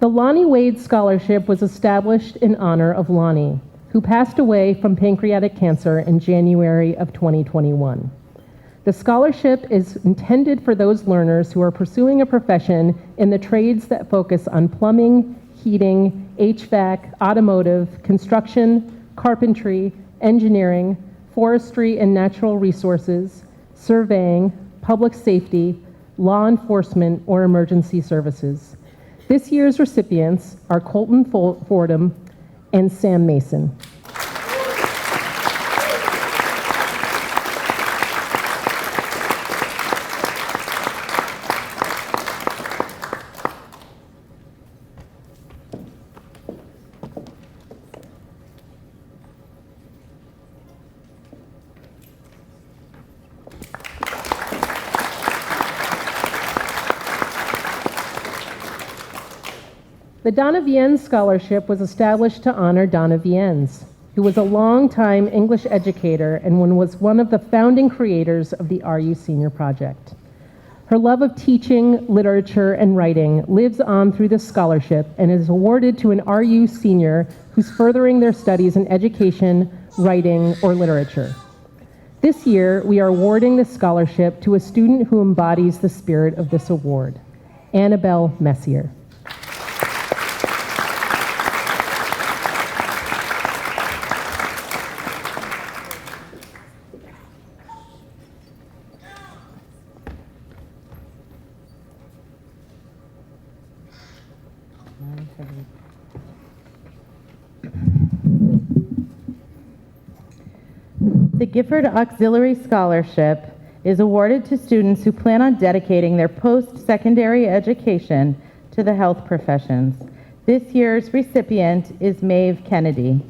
The Lonnie Wade Scholarship was established in honor of Lonnie, who passed away from pancreatic cancer in January of 2021. The scholarship is intended for those learners who are pursuing a profession in the trades that focus on plumbing, heating, HVAC, automotive, construction, carpentry, engineering, forestry and natural resources, surveying, public safety, law enforcement, or emergency services. This year's recipients are Colton Fordham and Sam Mason. The Donna Viens Scholarship was established to honor Donna Viens, who was a longtime English educator and was one of the founding creators of the RU Senior Project. Her love of teaching, literature, and writing lives on through this scholarship and is awarded to an RU senior who's furthering their studies in education, writing, or literature. This year, we are awarding this scholarship to a student who embodies the spirit of this award, Annabelle Messier. The Gifford Auxiliary Scholarship is awarded to students who plan on dedicating their post-secondary education to the health professions. This year's recipient is Maeve Kennedy.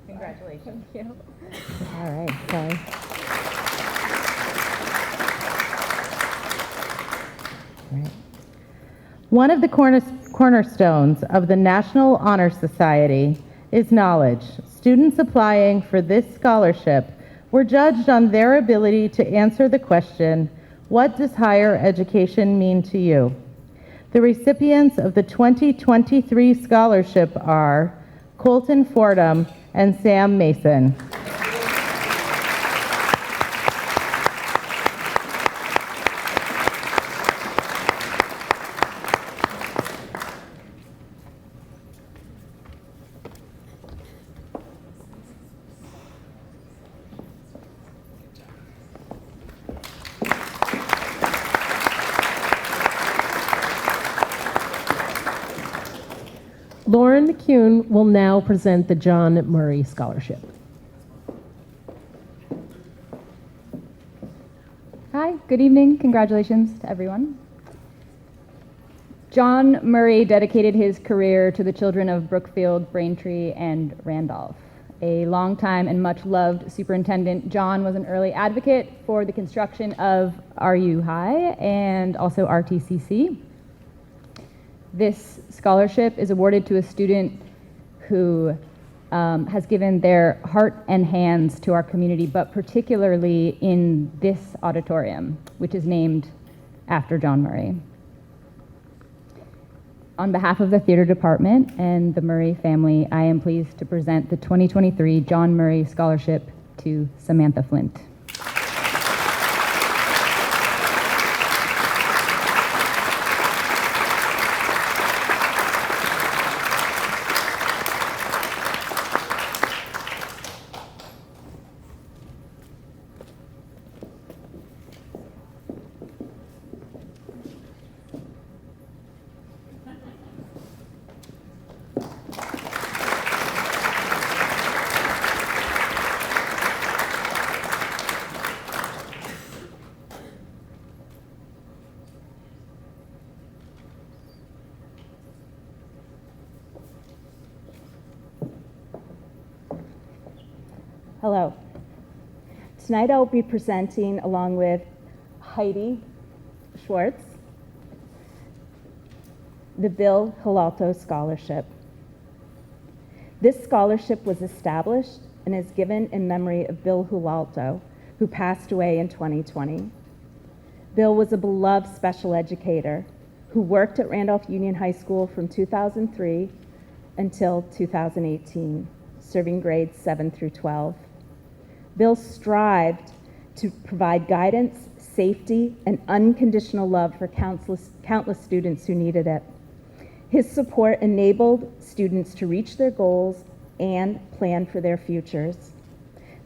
Congratulations. Thank you. All right, sorry. One of the cornerstones of the National Honor Society is knowledge. Students applying for this scholarship were judged on their ability to answer the question, what does higher education mean to you? The recipients of the 2023 scholarship are Colton Fordham and Sam Mason. Lauren McCune will now present the John Murray Scholarship. Hi, good evening. Congratulations to everyone. John Murray dedicated his career to the children of Brookfield, Braintree, and Randolph. A longtime and much loved superintendent, John was an early advocate for the construction of RU High and also RTCC. This scholarship is awarded to a student who has given their heart and hands to our community, but particularly in this auditorium, which is named after John Murray. On behalf of the theater department and the Murray family, I am pleased to present the 2023 John Murray Scholarship to Samantha Flint. Hello. Tonight I'll be presenting along with Heidi Schwartz the Bill Hilalto Scholarship. This scholarship was established and is given in memory of Bill Hulalto, who passed away in 2020. Bill was a beloved special educator who worked at Randolph Union High School from 2003 until 2018, serving grades 7 through 12. Bill strived to provide guidance, safety, and unconditional love for countless students who needed it. His support enabled students to reach their goals and plan for their futures.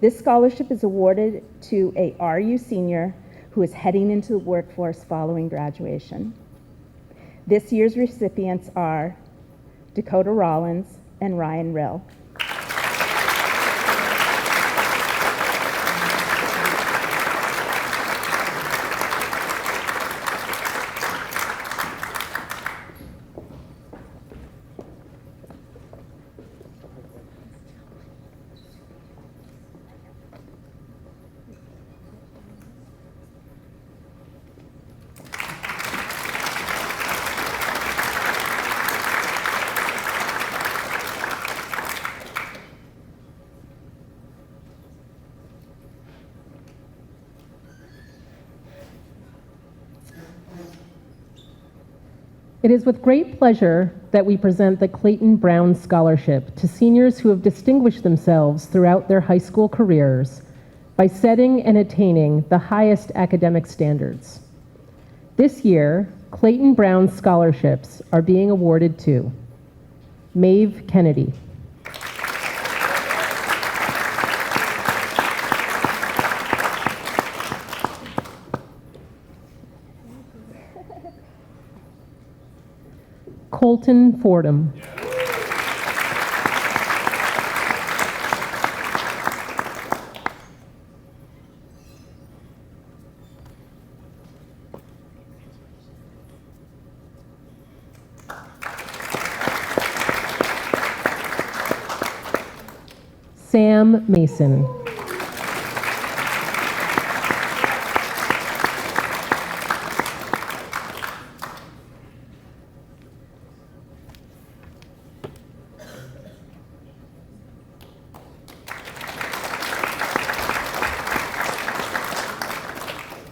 This scholarship is awarded to a RU senior who is heading into the workforce following graduation. This year's recipients are Dakota Rollins and Ryan Rill. It is with great pleasure that we present the Clayton Brown Scholarship to seniors who have distinguished themselves throughout their high school careers by setting and attaining the highest academic standards. This year, Clayton Brown scholarships are being awarded to Maeve Kennedy, Colton Fordham, Sam Mason,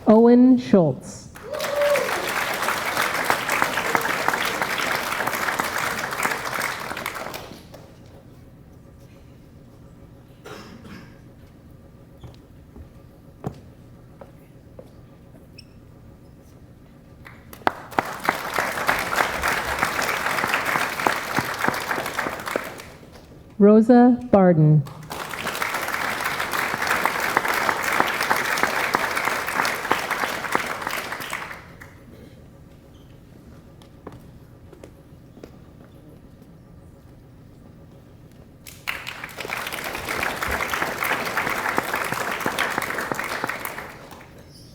Owen Schultz, Rosa Barden,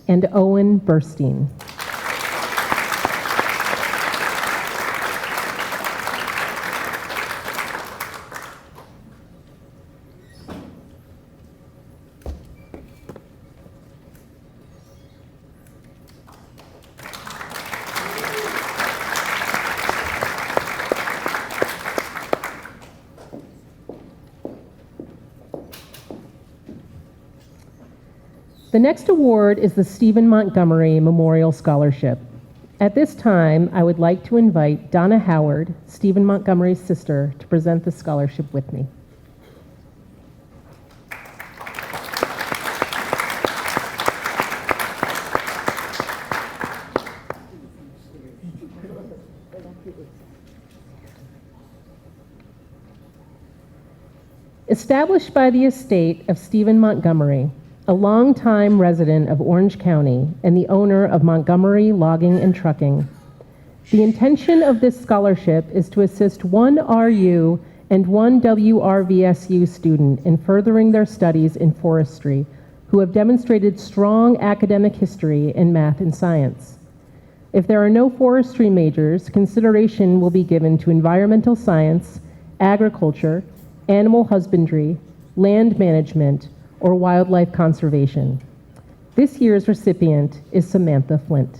and Owen Burstein. The next award is the Stephen Montgomery Memorial Scholarship. At this time, I would like to invite Donna Howard, Stephen Montgomery's sister, to present the scholarship with me. Established by the estate of Stephen Montgomery, a longtime resident of Orange County and the owner of Montgomery Logging and Trucking. The intention of this scholarship is to assist one RU and one WRVSU student in furthering their studies in forestry who have demonstrated strong academic history in math and science. If there are no forestry majors, consideration will be given to environmental science, agriculture, animal husbandry, land management, or wildlife conservation. This year's recipient is Samantha Flint.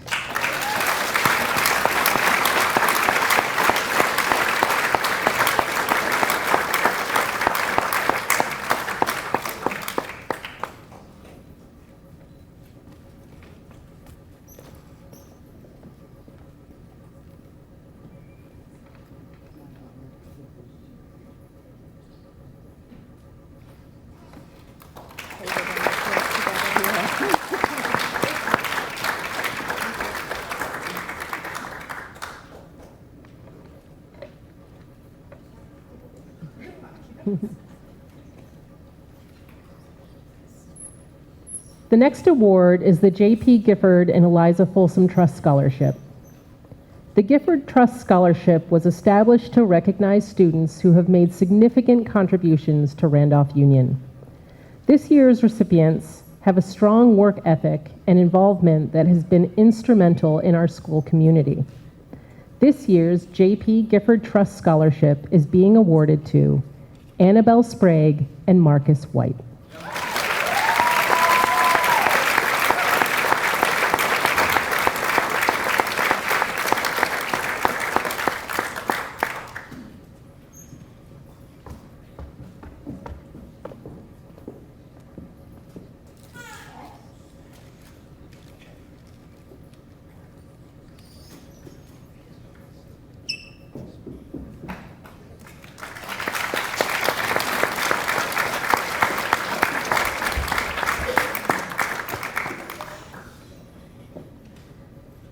The next award is the J.P. Gifford and Eliza Folsom Trust Scholarship. The Gifford Trust Scholarship was established to recognize students who have made significant contributions to Randolph Union. This year's recipients have a strong work ethic and involvement that has been instrumental in our school community. This year's J.P. Gifford Trust Scholarship is being awarded to Annabelle Sprague and Marcus White.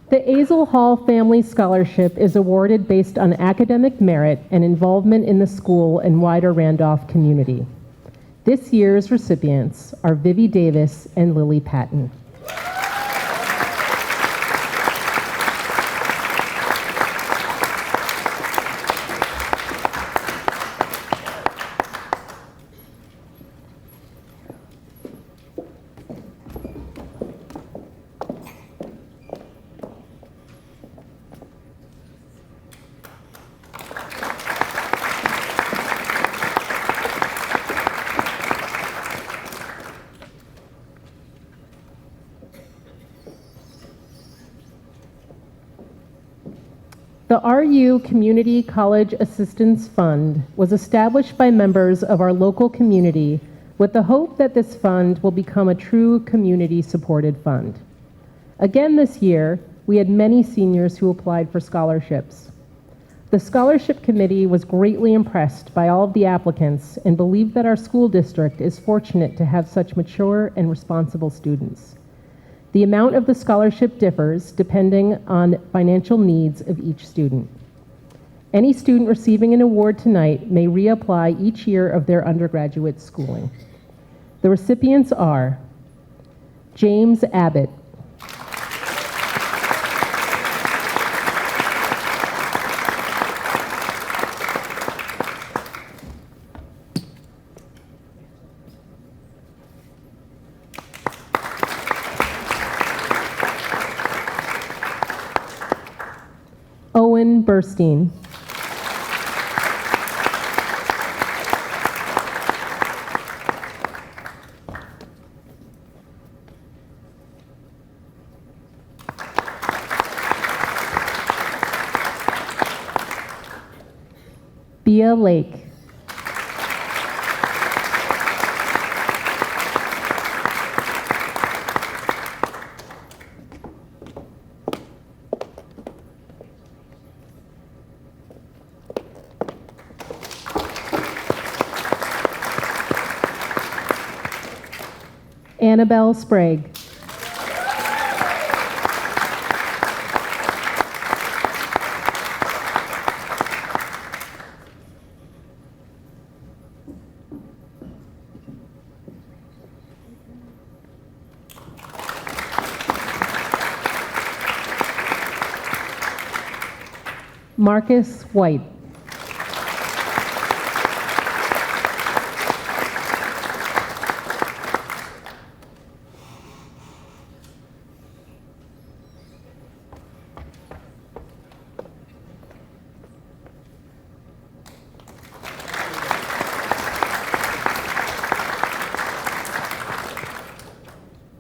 The Azel Hall Family Scholarship is awarded based on academic merit and involvement in the school and wider Randolph community. This year's recipients are Vivi Davis and Lily Patton. The RU Community College Assistance Fund was established by members of our local community with the hope that this fund will become a true community-supported fund. Again this year, we had many seniors who applied for scholarships. The scholarship committee was greatly impressed by all of the applicants and believed that our school district is fortunate to have such mature and responsible students. The amount of the scholarship differs depending on financial needs of each student. Any student receiving an award tonight may reapply each year of their undergraduate schooling. The recipients are James Abbott, Owen Burstein, Bea Lake, Annabelle Sprague, Marcus White,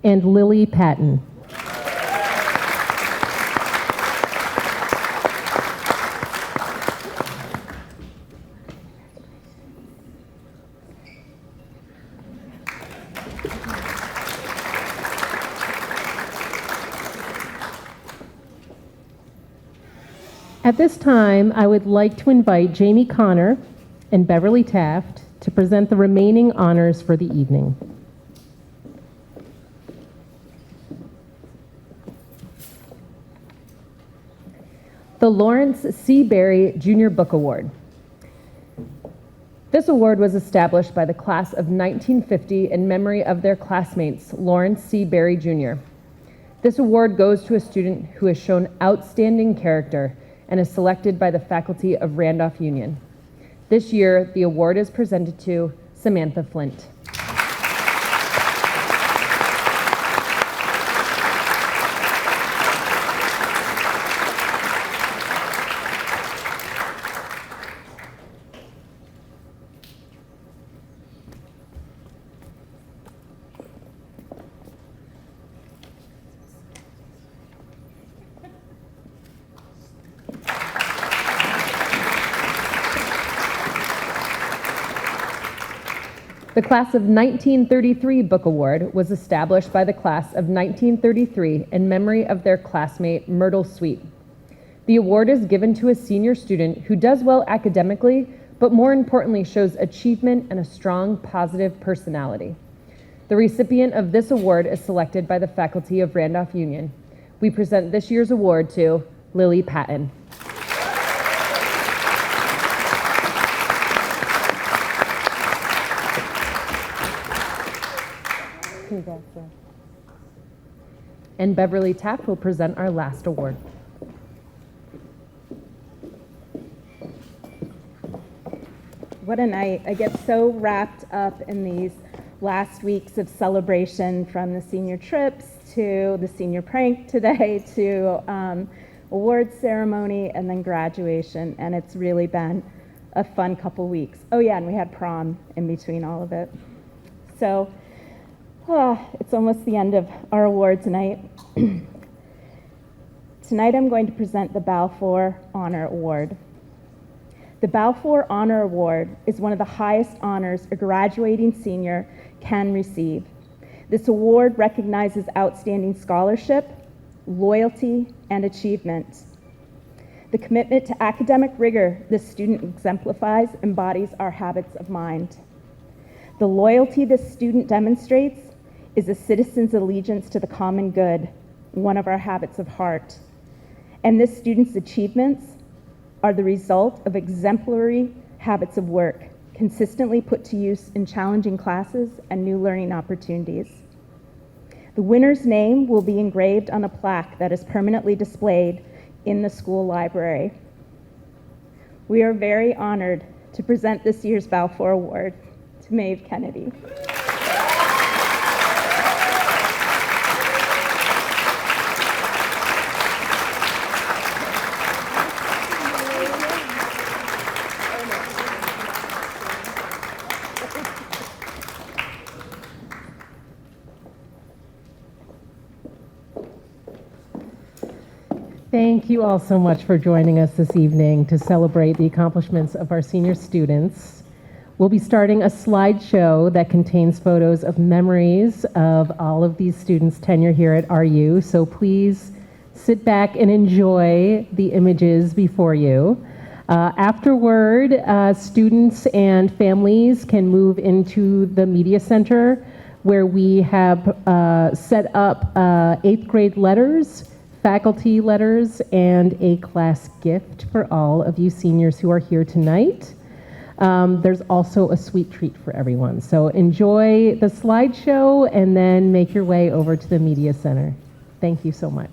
and Lily Patton. At this time, I would like to invite Jamie Connor and Beverly Taft to present the remaining honors for the evening. The Lawrence C. Berry Junior Book Award. This award was established by the class of 1950 in memory of their classmates, Lawrence C. Berry Jr. This award goes to a student who has shown outstanding character and is selected by the faculty of Randolph Union. This year, the award is presented to Samantha Flint. The Class of 1933 Book Award was established by the Class of 1933 in memory of their classmate, Myrtle Sweet. The award is given to a senior student who does well academically, but more importantly shows achievement and a strong, positive personality. The recipient of this award is selected by the faculty of Randolph Union. We present this year's award to Lily Patton. And Beverly Taft will present our last award. What a night. I get so wrapped up in these last weeks of celebration, from the senior trips to the senior prank today to awards ceremony and then graduation, and it's really been a fun couple weeks. Oh yeah, and we had prom in between all of it. So it's almost the end of our awards night. Tonight I'm going to present the Balfour Honor Award. The Balfour Honor Award is one of the highest honors a graduating senior can receive. This award recognizes outstanding scholarship, loyalty, and achievement. The commitment to academic rigor this student exemplifies embodies our habits of mind. The loyalty this student demonstrates is a citizen's allegiance to the common good, one of our habits of heart. And this student's achievements are the result of exemplary habits of work, consistently put to use in challenging classes and new learning opportunities. The winner's name will be engraved on a plaque that is permanently displayed in the school library. We are very honored to present this year's Balfour Award to Maeve Kennedy. Thank you all so much for joining us this evening to celebrate the accomplishments of our senior students. We'll be starting a slideshow that contains photos of memories of all of these students' tenure here at RU, so please sit back and enjoy the images before you. Afterward, students and families can move into the media center, where we have set up 8th grade letters, faculty letters, and a class gift for all of you seniors who are here tonight. There's also a sweet treat for everyone. So enjoy the slideshow and then make your way over to the media center. Thank you so much.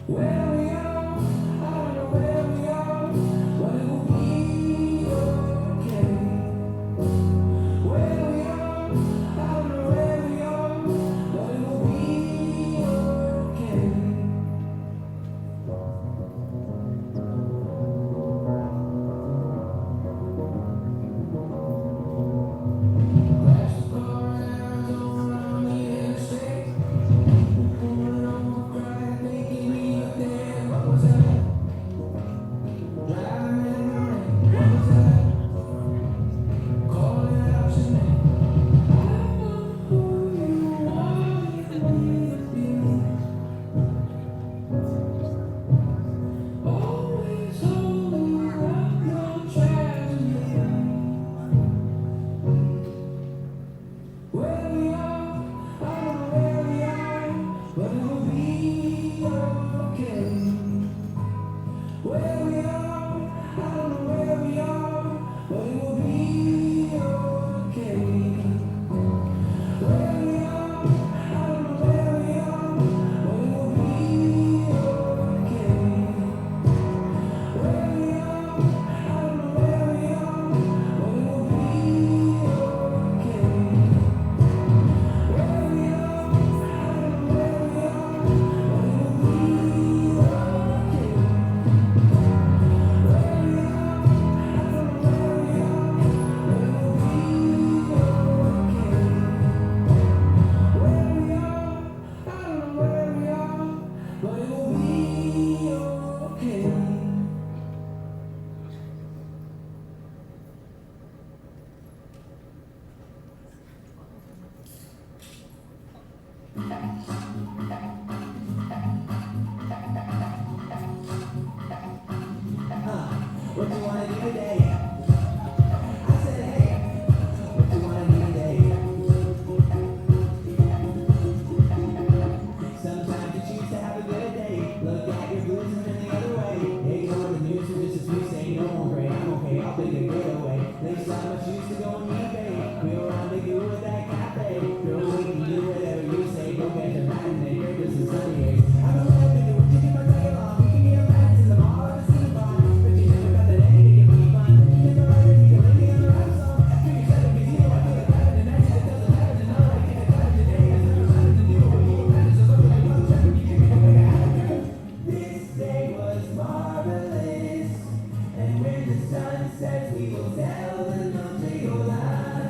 Where we are, Sun sets, we will tell the country your lies.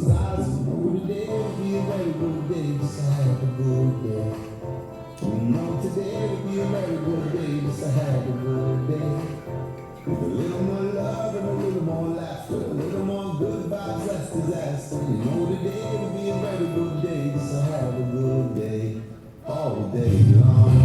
those eyes. You know today will be a very good day, just to have a good day. You know today will be a very good day, just to have a good day. With a little more love and a little more laughter, a little more good vibes, less disaster. You know today will be a very good day, just to have a good day, all day long.